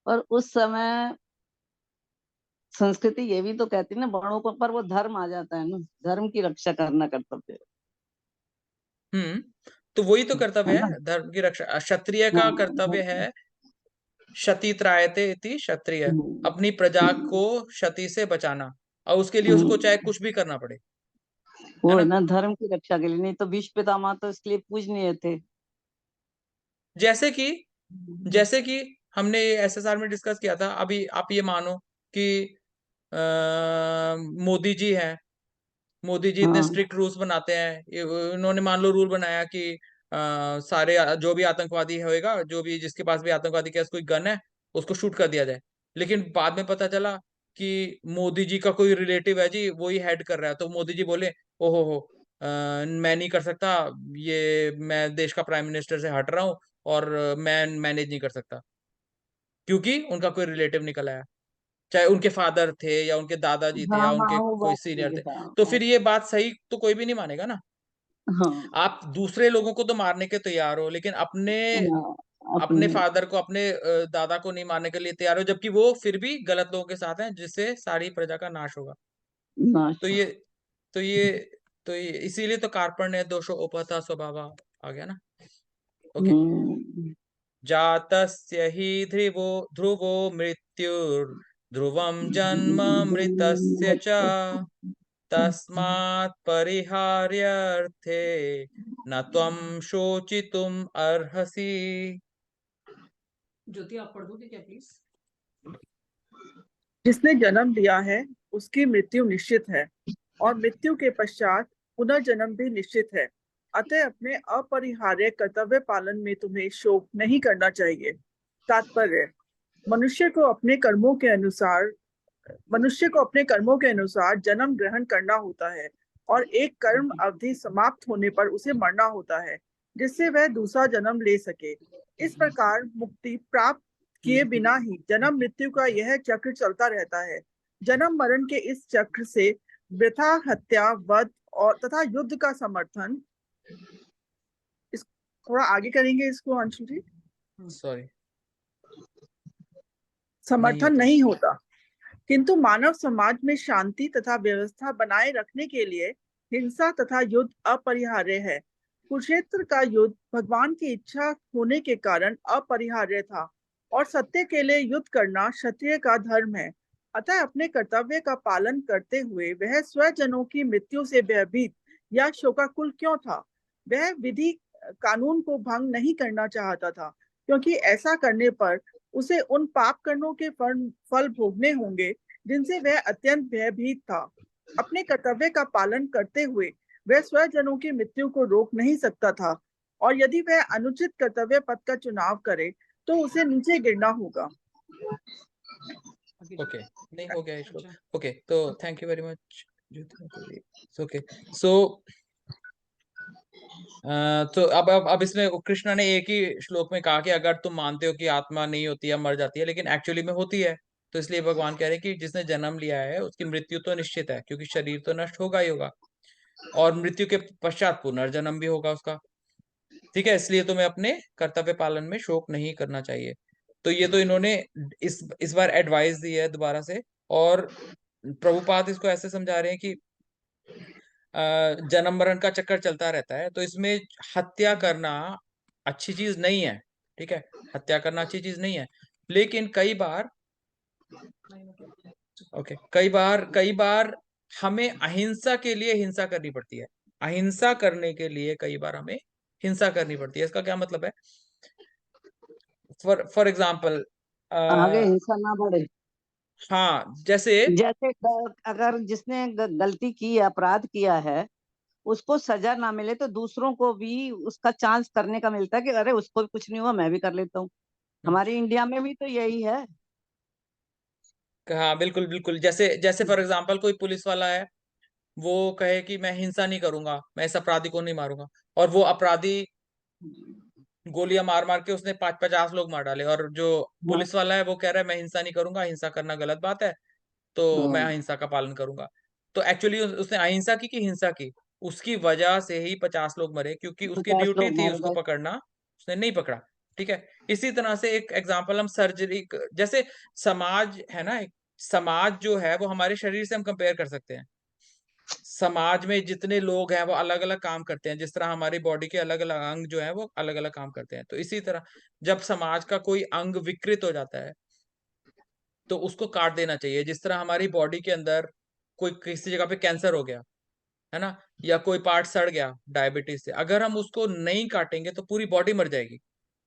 पर उस समय संस्कृति ये भी तो कहती है ना, बड़ों पर वो धर्म आ जाता है ना, धर्म की रक्षा करना कर्तव्य तो वही तो कर्तव्य है ना। है, धर्म की रक्षा। क्षत्रिय का कर्तव्य हाँ, है क्षति त्रायते इति क्षत्रिय, अपनी प्रजा को क्षति से बचाना, और उसके लिए उसको चाहे कुछ भी करना पड़े, है वो है ना। ना, धर्म की रक्षा के लिए। नहीं तो भीष्म पितामह तो इसके लिए पूजनीय थे। जैसे कि जैसे कि हमने एसएसआर में डिस्कस किया था। अभी आप ये मानो कि मोदी जी हैं, मोदी जी इतने हाँ, स्ट्रिक्ट रूल्स बनाते हैं। इन्होंने मान लो रूल बनाया कि सारे जो भी आतंकवादी होएगा, जो भी जिसके पास भी आतंकवादी के पास कोई गन है उसको शूट कर दिया जाए। लेकिन बाद में पता चला कि मोदी जी का कोई रिलेटिव है जी, वही हेड कर रहा है, तो मोदी जी बोले ओहो हो, मैं नहीं कर सकता, ये मैं देश का प्राइम मिनिस्टर से हट रहा हूँ और मैं मैनेज नहीं कर सकता, क्योंकि उनका कोई रिलेटिव निकल आया, चाहे उनके फादर थे या उनके दादाजी थे हाँ, या हाँ, उनके वो कोई बात सीनियर ठीक थे। है। तो फिर ये बात सही तो कोई भी नहीं मानेगा ना। हाँ, आप दूसरे लोगों को तो मारने के तैयार हो, लेकिन अपने हाँ, अपने अपने फादर को, अपने दादा को नहीं मारने के लिए तैयार हो, जबकि वो फिर भी गलत लोगों के साथ हैं, जिससे सारी प्रजा का नाश होगा। तो नाश। ये तो ये इसीलिए तो कार्पण्य दोषो उपहता स्वभाव आ गया ना। ओके। हम्म, जातस्य हि ध्रुवो मृत्युर्ध्रुवं जन्म मृतस्य च, तस्मात् परिहार्यर्थे न त्वं शोचितुम् अर्हसि। ज्योति आप पढ़ दोगे क्या प्लीज? जिसने जन्म लिया है उसकी मृत्यु निश्चित है, और मृत्यु के पश्चात पुनर्जन्म भी निश्चित है। अतः अपने अपरिहार्य कर्तव्य पालन में तुम्हें शोक नहीं करना चाहिए। तात्पर्य: मनुष्य को अपने कर्मों के अनुसार जन्म ग्रहण करना होता है, और एक कर्म अवधि समाप्त होने पर उसे मरना होता है, जिससे वह दूसरा जन्म ले सके। इस प्रकार मुक्ति प्राप्त किए बिना ही जन्म मृत्यु का यह चक्र चलता रहता है। जन्म मरण के इस चक्र से वृथा, हत्या, वध और तथा युद्ध का समर्थन, इस थोड़ा आगे करेंगे इसको अंशु जी, सॉरी, नहीं समर्थन होता। नहीं होता। किंतु मानव समाज में शांति तथा व्यवस्था बनाए रखने के लिए हिंसा तथा युद्ध अपरिहार्य है। कुरुक्षेत्र का युद्ध भगवान की इच्छा होने के कारण अपरिहार्य था, और सत्य के लिए युद्ध करना क्षत्रिय का धर्म है। अतः अपने कर्तव्य का पालन करते हुए वह स्वजनों की मृत्यु से भयभीत या शोकाकुल क्यों था? वह विधि कानून को भंग नहीं करना चाहता था, क्योंकि ऐसा करने पर उसे उन पाप कर्मों के फल भोगने होंगे जिनसे वह अत्यंत भयभीत था। अपने कर्तव्य का पालन करते हुए वह स्वजनों की मृत्यु को रोक नहीं सकता था, और यदि वह अनुचित कर्तव्य पथ का चुनाव करे तो उसे नीचे गिरना होगा। ओके, नहीं हो गया इसको। ओके, तो thank you very much. Okay, so तो अब इसमें कृष्ण ने एक ही श्लोक में कहा कि अगर तुम मानते हो कि आत्मा नहीं होती है, मर जाती है, लेकिन एक्चुअली में होती है, तो इसलिए भगवान कह रहे हैं कि जिसने जन्म लिया है उसकी मृत्यु तो निश्चित है, क्योंकि शरीर तो नष्ट होगा ही होगा, और मृत्यु के पश्चात पुनर्जन्म भी होगा उसका। ठीक है, इसलिए तुम्हें अपने कर्तव्य पालन में शोक नहीं करना चाहिए। तो ये तो इन्होंने इस बार एडवाइस दी है दोबारा से, और प्रभुपाद इसको ऐसे समझा रहे हैं कि जन्म मरण का चक्कर चलता रहता है, तो इसमें हत्या करना अच्छी चीज नहीं है। ठीक है, हत्या करना अच्छी चीज नहीं है, लेकिन कई बार हमें अहिंसा के लिए हिंसा करनी पड़ती है। अहिंसा करने के लिए कई बार हमें हिंसा करनी पड़ती है। इसका क्या मतलब है? फॉर एग्जाम्पल, आगे हिंसा ना बढ़े। हाँ, जैसे जैसे अगर जिसने गलती की है, अपराध किया है, उसको सजा ना मिले तो दूसरों को भी उसका चांस करने का मिलता है कि अरे उसको भी कुछ नहीं हुआ, मैं भी कर लेता हूँ। हमारी इंडिया में भी तो यही है। हाँ, बिल्कुल बिल्कुल। जैसे जैसे फॉर एग्जाम्पल कोई पुलिस वाला है, वो कहे कि मैं हिंसा नहीं करूंगा, मैं इस अपराधी को नहीं मारूंगा, और वो अपराधी गोलियां मार मार के उसने 50 लोग मार डाले, और जो हाँ, पुलिस वाला है वो कह रहा है मैं हिंसा नहीं करूंगा, हिंसा करना गलत बात है, तो मैं हाँ, अहिंसा का पालन करूंगा। तो एक्चुअली उसने अहिंसा की कि हिंसा की? उसकी वजह से ही 50 लोग मरे, क्योंकि उसकी 50 ड्यूटी लोग थी मर उसको गए। पकड़ना, उसने नहीं पकड़ा। ठीक है। इसी तरह से एक एग्जांपल हम सर्जरी, जैसे समाज है ना, एक समाज जो है वो हमारे शरीर से हम कंपेयर कर सकते हैं। समाज में जितने लोग हैं वो अलग अलग काम करते हैं, जिस तरह हमारी बॉडी के अलग अलग अंग जो है वो अलग अलग काम करते हैं, तो इसी तरह जब समाज का कोई अंग विकृत हो जाता है तो उसको काट देना चाहिए। जिस तरह हमारी बॉडी के अंदर कोई किसी जगह पे कैंसर हो गया है ना, या कोई पार्ट सड़ गया डायबिटीज से, अगर हम उसको नहीं काटेंगे तो पूरी बॉडी मर जाएगी।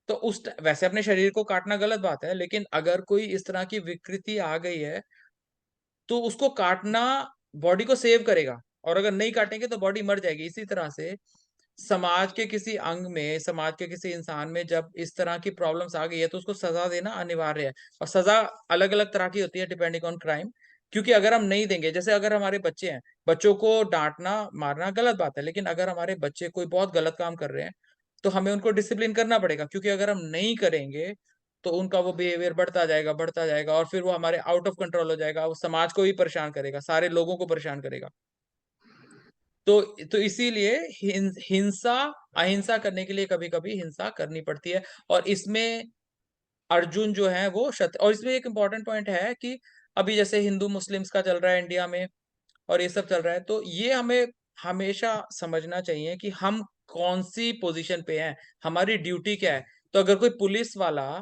तो वैसे अपने शरीर को काटना गलत बात है, लेकिन अगर कोई इस तरह की विकृति आ गई है तो उसको काटना बॉडी को सेव करेगा, और अगर नहीं काटेंगे तो बॉडी मर जाएगी। इसी तरह से समाज के किसी अंग में, समाज के किसी इंसान में जब इस तरह की प्रॉब्लम्स आ गई है तो उसको सजा देना अनिवार्य है। और सजा अलग अलग तरह की होती है डिपेंडिंग ऑन क्राइम, क्योंकि अगर हम नहीं देंगे, जैसे अगर हमारे बच्चे हैं, बच्चों को डांटना मारना गलत बात है, लेकिन अगर हमारे बच्चे कोई बहुत गलत काम कर रहे हैं तो हमें उनको डिसिप्लिन करना पड़ेगा, क्योंकि अगर हम नहीं करेंगे तो उनका वो बिहेवियर बढ़ता जाएगा, और फिर वो हमारे आउट ऑफ कंट्रोल हो जाएगा, वो समाज को भी परेशान करेगा, सारे लोगों को परेशान करेगा। तो इसीलिए हिंसा, अहिंसा करने के लिए कभी कभी हिंसा करनी पड़ती है। और इसमें अर्जुन जो है वो और इसमें एक इम्पोर्टेंट पॉइंट है कि अभी जैसे हिंदू मुस्लिम्स का चल रहा है इंडिया में, और ये सब चल रहा है, तो ये हमें हमेशा समझना चाहिए कि हम कौन सी पोजीशन पे हैं, हमारी ड्यूटी क्या है। तो अगर कोई पुलिस वाला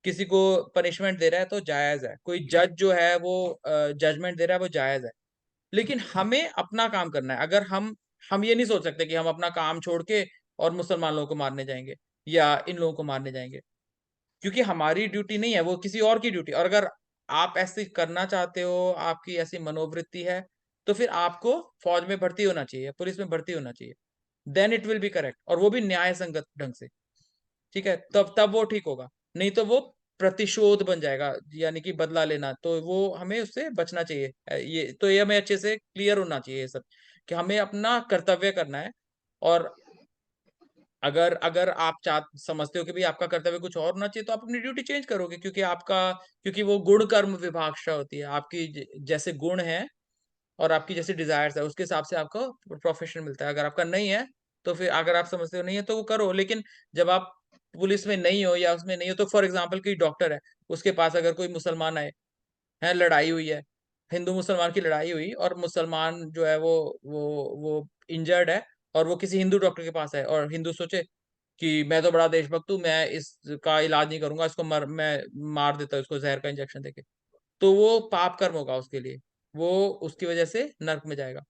किसी को पनिशमेंट दे रहा है तो जायज है, कोई जज जो है वो जजमेंट दे रहा है वो जायज है, लेकिन हमें अपना काम करना है। अगर हम ये नहीं सोच सकते कि हम अपना काम छोड़ के और मुसलमान लोगों को मारने जाएंगे या इन लोगों को मारने जाएंगे, क्योंकि हमारी ड्यूटी नहीं है, वो किसी और की ड्यूटी। और अगर आप ऐसे करना चाहते हो, आपकी ऐसी मनोवृत्ति है, तो फिर आपको फौज में भर्ती होना चाहिए, पुलिस में भर्ती होना चाहिए, then it will be correct, और वो भी न्याय संगत ढंग से। ठीक है, तब तब वो ठीक होगा। नहीं तो वो प्रतिशोध बन जाएगा, यानी कि बदला लेना, तो वो हमें उससे बचना चाहिए। ये हमें अच्छे से क्लियर होना चाहिए ये सब, कि हमें अपना कर्तव्य करना है। और अगर अगर आप समझते हो कि भाई आपका कर्तव्य कुछ और होना चाहिए, तो आप अपनी ड्यूटी चेंज करोगे, क्योंकि वो गुण कर्म विभागशा होती है, आपकी जैसे गुण है और आपकी जैसी डिजायर्स है उसके हिसाब से आपको प्रोफेशन मिलता है। अगर आपका नहीं है तो फिर, अगर आप समझते हो नहीं है तो वो करो, लेकिन जब आप पुलिस में नहीं हो या उसमें नहीं हो, तो फॉर एग्जाम्पल कोई डॉक्टर है, उसके पास अगर कोई मुसलमान आए, है लड़ाई हुई है, हिंदू मुसलमान की लड़ाई हुई, और मुसलमान जो है वो इंजर्ड है, और वो किसी हिंदू डॉक्टर के पास है, और हिंदू सोचे कि मैं तो बड़ा देशभक्त हूँ, मैं इसका इलाज नहीं करूंगा, इसको मैं मार देता हूँ इसको जहर का इंजेक्शन देके, तो वो पाप कर्म होगा उसके लिए, वो उसकी वजह से नर्क में जाएगा,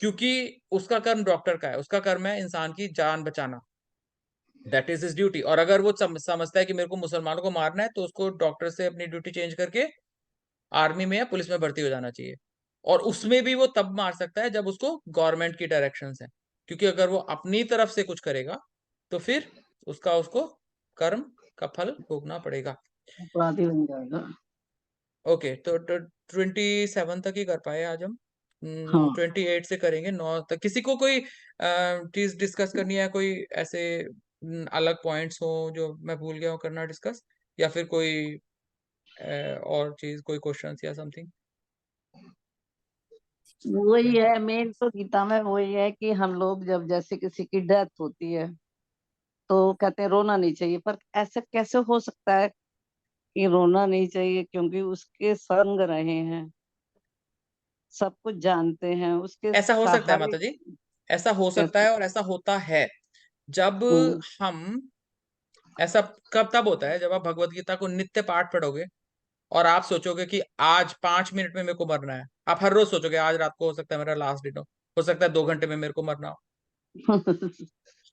क्योंकि उसका कर्म डॉक्टर का है, उसका कर्म है इंसान की जान बचाना, दैट इज हिज ड्यूटी। और अगर वो समझता है कि मेरे को मुसलमानों को मारना है, तो उसको डॉक्टर से अपनी ड्यूटी चेंज करके आर्मी में या पुलिस में भर्ती हो जाना चाहिए। और उसमें भी वो तब मार सकता है जब उसको गवर्नमेंट की डायरेक्शंस है, क्योंकि अगर वो अपनी तरफ से कुछ करेगा तो फिर उसको कर्म का फल भोगना पड़ेगा। अपराधी बन जाएगा। ओके, तो 27 तक ही कर पाए आज हम। हाँ, 28 से करेंगे 9 तक। किसी को कोई चीज डिस्कस करनी है, कोई ऐसे अलग पॉइंट्स हो जो मैं भूल गया हूँ करना डिस्कस, या फिर कोई और चीज, कोई क्वेश्चंस या समथिंग? वही है मेन तो गीता में, वही है कि हम लोग जब जैसे किसी की डेथ होती है तो कहते हैं रोना नहीं चाहिए, पर ऐसा कैसे हो सकता है कि रोना नहीं चाहिए? क्योंकि उसके संग रहे हैं, सब कुछ जानते हैं, उसके ऐसा हो सकता है सहारे। माता जी, ऐसा हो सकता कैसे? है, और ऐसा होता है जब हम्म, हम, ऐसा कब तब होता है जब आप भगवत गीता को नित्य पाठ पढ़ोगे और आप सोचोगे कि आज 5 मिनट में मेरे को मरना है, आप हर रोज सोचोगे आज रात को हो सकता है मेरा लास्ट दिन हो सकता है 2 घंटे में मेरे को मरना हो,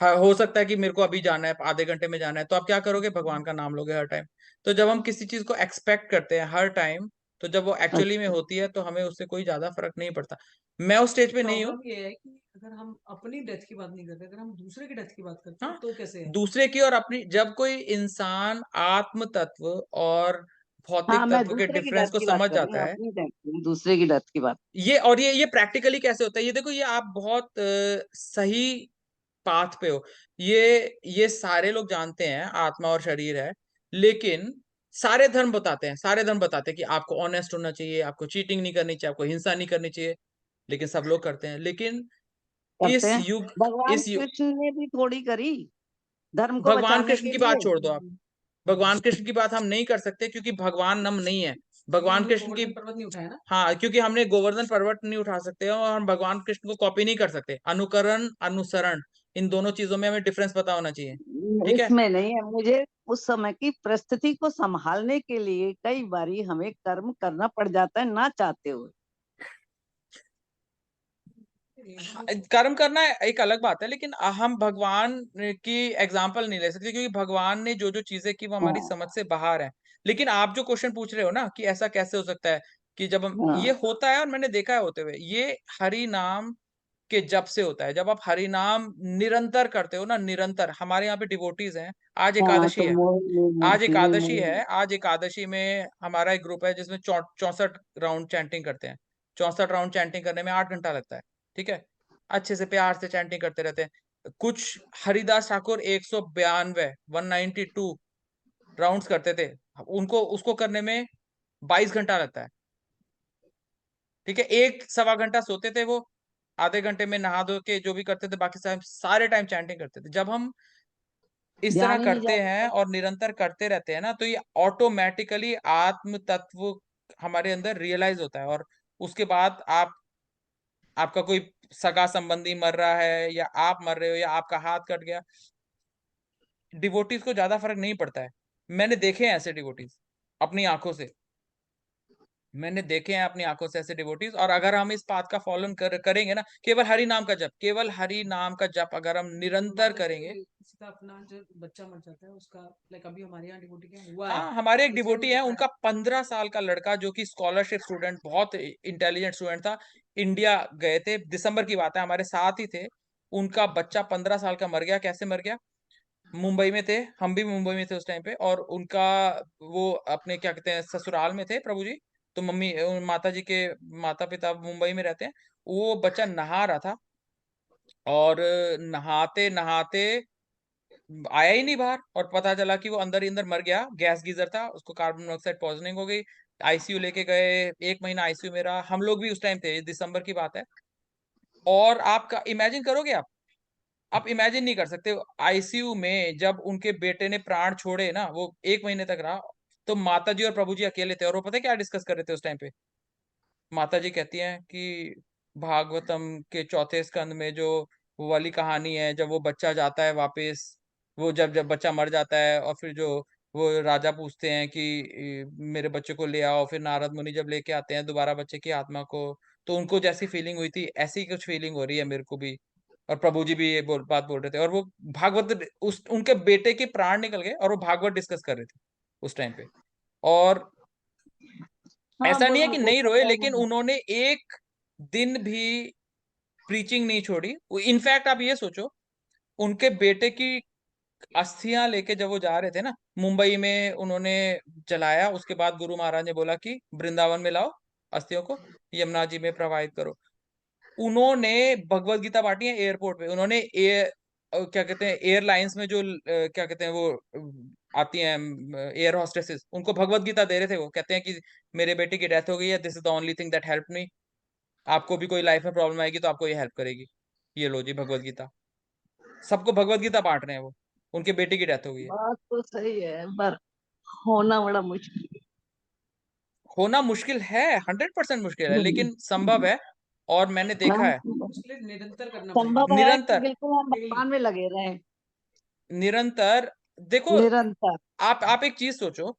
हाँ, हो सकता है कि मेरे को अभी जाना है, आधे घंटे में जाना है, तो आप क्या करोगे? भगवान का नाम लोगे हर टाइम। तो जब हम किसी चीज को एक्सपेक्ट करते हैं हर टाइम, तो जब वो एक्चुअली में होती है तो हमें उससे कोई ज्यादा फर्क नहीं पड़ता। मैं उस स्टेज पे नहीं हूँ। प्रॉब्लम ये है कि अगर हम अपनी डेथ की बात नहीं करते, अगर हम दूसरे की डेथ की बात करते हैं हाँ, तो कैसे है? दूसरे की और अपनी, जब कोई इंसान आत्म तत्व और हाँ, भौतिक मैं तत्व के दूसरे की डिफरेंस डेथ को की बात समझ कर रही जाता हूँ, है, अपनी डेथ की, दूसरे की डेथ की बात। ये प्रैक्टिकली कैसे होता है, ये देखो, ये आप बहुत सही पाथ पे हो। ये सारे लोग जानते हैं आत्मा और शरीर है, लेकिन सारे धर्म बताते हैं कि आपको ऑनेस्ट होना चाहिए, आपको चीटिंग नहीं करनी चाहिए, आपको हिंसा नहीं करनी चाहिए, लेकिन सब लोग करते हैं। लेकिन करते इस हैं। युग भगवान इस युग कृष्ण ने भी थोड़ी करी धर्म को भगवान बचाने कृष्ण के की लिए। बात छोड़ दो आप, भगवान कृष्ण की बात हम नहीं कर सकते क्योंकि भगवान नम नहीं है। भगवान कृष्ण की, गोवर्धन पर्वत नहीं उठाया ना? हाँ, क्योंकि हमने गोवर्धन पर्वत नहीं उठा सकते और हम भगवान कृष्ण को कॉपी नहीं कर सकते। अनुकरण, अनुसरण, इन दोनों चीजों में हमें डिफरेंस पता होना चाहिए, ठीक है? इसमें नहीं है, मुझे उस समय की परिस्थिति को संभालने के लिए कई बारी हमें कर्म करना पड़ जाता है ना चाहते हुए। कर्म करना एक अलग बात है, लेकिन हम भगवान की एग्जाम्पल नहीं ले सकते क्योंकि भगवान ने जो जो चीजें की वो हमारी हाँ, समझ से बाहर है। लेकिन आप जो क्वेश्चन पूछ रहे हो ना कि ऐसा कैसे हो सकता है कि जब हम, ये हाँ, होता है और मैंने देखा है होते हुए, ये हरि नाम के जप से होता है। जब आप हरि नाम निरंतर करते हो ना, निरंतर, हमारे यहाँ पे डिवोटीज हैं। आज हाँ, एकादशी तो है, मोहिनी आज मूर्ति में एकादशी है, मोहिनी। आज एकादशी में हमारा एक ग्रुप है जिसमें 64 राउंड चैंटिंग करते हैं। 64 राउंड चैंटिंग करने में 8 घंटा लगता है, ठीक है? अच्छे से प्यार से चैंटिंग करते रहते हैं। कुछ हरिदास ठाकुर 192 राउंड्स करते थे, उनको उसको करने में 22 घंटा लगता है, ठीक है? 1 सवा घंटा सोते थे वो, आधे घंटे में नहा धो के जो भी करते थे, बाकी सारे टाइम चैंटिंग करते थे। जब हम इस तरह ध्यान ही नहीं करते जाता। हैं और निरंतर करते रहते हैं ना, तो ये ऑटोमेटिकली आत्म तत्व हमारे अंदर रियलाइज होता है। और उसके बाद आपका कोई सगा संबंधी मर रहा है या आप मर रहे हो या आपका हाथ कट गया, डिवोटीज को ज्यादा फर्क नहीं पड़ता है। मैंने देखे हैं ऐसे डिवोटीज अपनी आंखों से, मैंने देखे हैं अपनी आंखों से ऐसे डिवोटीज। और अगर हम इस बात का फॉलो करेंगे ना, केवल हरि नाम का जप, केवल हरि नाम का जप अगर हम निरंतर करेंगे। किसी का अपना जो बच्चा मर जाता है उसका, लाइक अभी हमारे यहाँ डिवोटी क्या हुआ है, हाँ, हमारे एक उसके डिवोटी भी है, पता उनका 15 साल का लड़का जो कि स्कॉलरशिप स्टूडेंट, बहुत इंटेलिजेंट स्टूडेंट था, इंडिया गए थे, दिसंबर की बात है, हमारे साथ ही थे। उनका बच्चा 15 साल का मर गया। कैसे मर गया? मुंबई में थे, हम भी मुंबई में थे उस टाइम पे, और उनका, वो अपने क्या कहते हैं ससुराल में थे प्रभु जी, तो मम्मी माता जी के माता पिता मुंबई में रहते हैं। वो बच्चा नहा रहा था और नहाते नहाते आया ही नहीं बाहर, और पता चला कि वो अंदर ही अंदर मर गया। गैस गीजर था, उसको कार्बन मोनोऑक्साइड पॉइजनिंग हो गई। आईसीयू लेके गए, 1 महीना आईसीयू में रहा। हम लोग भी उस टाइम थे, दिसंबर की बात है। और आपका इमेजिन करोगे आप इमेजिन नहीं कर सकते, आईसीयू में जब उनके बेटे ने प्राण छोड़े ना, वो 1 महीने तक रहा, तो माता जी और प्रभु जी अकेले थे। और वो पता है क्या डिस्कस कर रहे थे उस टाइम पे? माता जी कहती हैं कि भागवतम के चौथे स्कंद में जो वो वाली कहानी है, जब वो बच्चा जाता है वापस, वो जब बच्चा मर जाता है और फिर जो वो राजा पूछते हैं कि मेरे बच्चे को ले आओ, फिर नारद मुनि जब लेके आते हैं दोबारा बच्चे की आत्मा को, तो उनको जैसी फीलिंग हुई थी ऐसी कुछ फीलिंग हो रही है मेरे को भी। और प्रभु जी भी ये बात बोल रहे थे, और वो भागवत, उस उनके बेटे के प्राण निकल गए और वो भागवत डिस्कस कर रहे थे उस टाइम पे। और हाँ, ऐसा नहीं है बोलो कि हो नहीं रोए, सकता है लेकिन उन्होंने एक दिन भी प्रीचिंग नहीं छोड़ी। इनफैक्ट आप ये सोचो, उनके बेटे की अस्थियां लेके जब वो जा रहे थे ना मुंबई में, उन्होंने जलाया, उसके बाद गुरु महाराज ने बोला कि वृंदावन में लाओ अस्थियों को, यमुना जी में प्रवाहित करो। उन्होंने भगवत गीता बांटी है एयरपोर्ट पे। उन्होंने क्या कहते हैं एयरलाइंस में जो क्या कहते हैं वो आती हैं एयर हॉस्टेसेस, उनको भगवत गीता दे रहे थे। वो कहते हैं कि मेरे बेटे की डेथ हो गई है, this is the only thing that help me. आपको भी कोई लाइफ में प्रॉब्लम आएगी तो आपको ये हेल्प करेगी, ये लो जी भगवत गीता। सबको भगवत गीता बांट रहे हैं वो, उनके बेटे की डेथ हो गई है। बात तो सही है पर होना बड़ा मुश्किल। होना मुश्किल है, 100% मुश्किल है, हम्म, लेकिन संभव है। और मैंने देखा है इसलिए निरंतर करना पड़ेगा। संभव है कि निरंतर, बिल्कुल हम भगवान में लगे रहें निरंतर। देखो, निरंतर। आप एक चीज सोचो,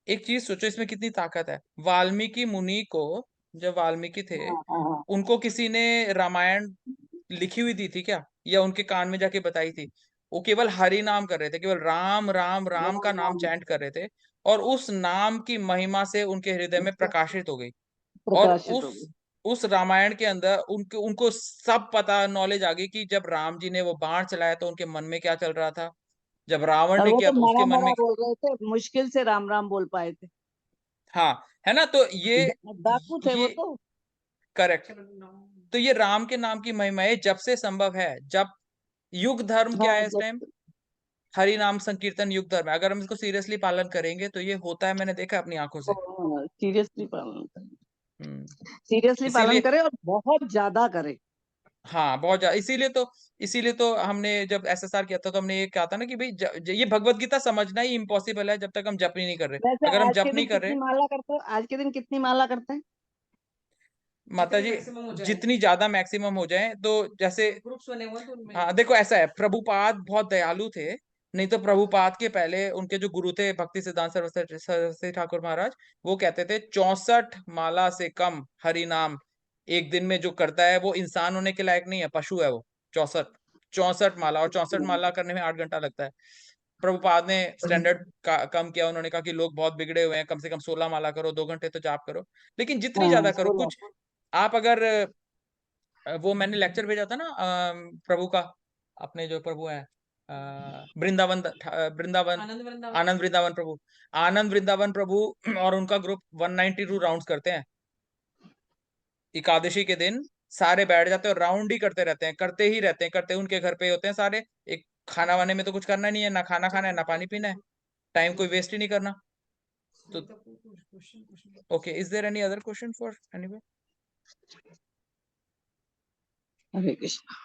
एक चीज सोचो इसमें कितनी ताकत है। वाल्मीकि मुनि को, जब वाल्मीकि थे, हाँ हाँ उनको किसी ने रामायण लिखी हुई दी थी क्या, या उनके कान में जाके बताई थी? वो केवल हरि नाम कर रहे थे, केवल राम राम राम का नाम चैंट कर रहे थे, और उस नाम की महिमा से उनके हृदय में प्रकाशित हो गई। और प्रकाशित हो गई। उस रामायण के अंदर उनको उनको सब पता, नॉलेज आ गई कि जब राम जी ने वो बाण चलाया तो उनके मन में क्या चल रहा था, जब रावण और ने वो किया तो तो उसके मरा मन में। मरा बोल रहे थे, मुश्किल से राम राम बोल पाए थे। हाँ, है ना? तो डाकू थे वो ये तो। करेक्ट। तो ये राम के नाम की महिमा है जब से संभव है, जब युग धर्म क्या हाँ है इस जब टाइम, हरि नाम संकीर्तन युग धर्म है। अगर हम इसको सीरियसली पालन करेंगे तो ये होता है, मैंने देखा अपनी आंखों से। सीरियसली पालन करें, हम्म सीरियसली पालन इसीलिए, करें और बहुत ज्यादा करें। हाँ बहुत ज्यादा। इसीलिए तो हमने जब एसएसआर किया था तो हमने ये कहा था ना कि भाई ये भगवत गीता समझना ही इम्पॉसिबल है जब तक हम जप ही नहीं कर रहे। वैसे अगर हम आज जप के दिन नहीं कर रहे, कितनी माला करते हो? आज के दिन कितनी माला करते हैं? माता जी, जितनी ज्यादा मैक्सिमम हो जाए तो जैसे, ग्रुप्स बने हुए हैं तो उनमें हाँ देखो ऐसा है, प्रभुपाद बहुत दयालु थे। नहीं तो प्रभुपाद के पहले उनके जो गुरु थे भक्ति सिद्धांत सरस्वती ठाकुर महाराज, वो कहते थे 64 माला से कम हरि नाम एक दिन में जो करता है वो इंसान होने के लायक नहीं है, पशु है वो। 64 माला, और 64 माला करने में 8 घंटा लगता है। प्रभुपाद ने स्टैंडर्ड कम किया, उन्होंने कहा कि लोग बहुत बिगड़े हुए हैं, कम से कम 16 माला करो, 2 घंटे तो जाप करो। लेकिन जितनी ज्यादा हाँ करो, 16। कुछ आप अगर वो मैंने लेक्चर भेजा था ना प्रभु का, अपने जो प्रभु है वृंदावन आनंद वृंदावन प्रभु, आनंद वृंदावन प्रभु और उनका ग्रुप 192 राउंड्स करते हैं एकादशी के दिन। सारे बैठ जाते हैं और राउंड ही करते रहते हैं, करते ही रहते हैं, करते उनके घर पे होते हैं सारे। एक खाना वाने में तो कुछ करना नहीं है, ना खाना खाना है ना पानी पीना है, टाइम कोई वेस्ट ही नहीं करना। तो okay, is there any other question for anyone? Hare Krishna.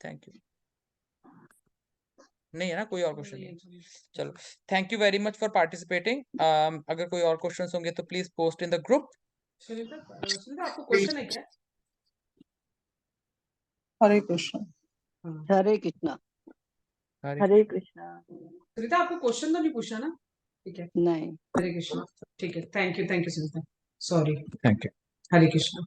Thank you. नहीं है ना कोई और क्वेश्चन? नहीं, चलो, thank you very much for participating. अगर कोई और क्वेश्चंस होंगे तो please post in the group. Sunita आपको क्वेश्चन है क्या? हरे कृष्ण। हरे कृष्ण। हरे कृष्णा। सुनीता आपको क्वेश्चन तो नहीं पूछा ना? ठीक है, नहीं। हरे कृष्ण। ठीक है, thank you Sunita, sorry. Thank you. Hare Krishna.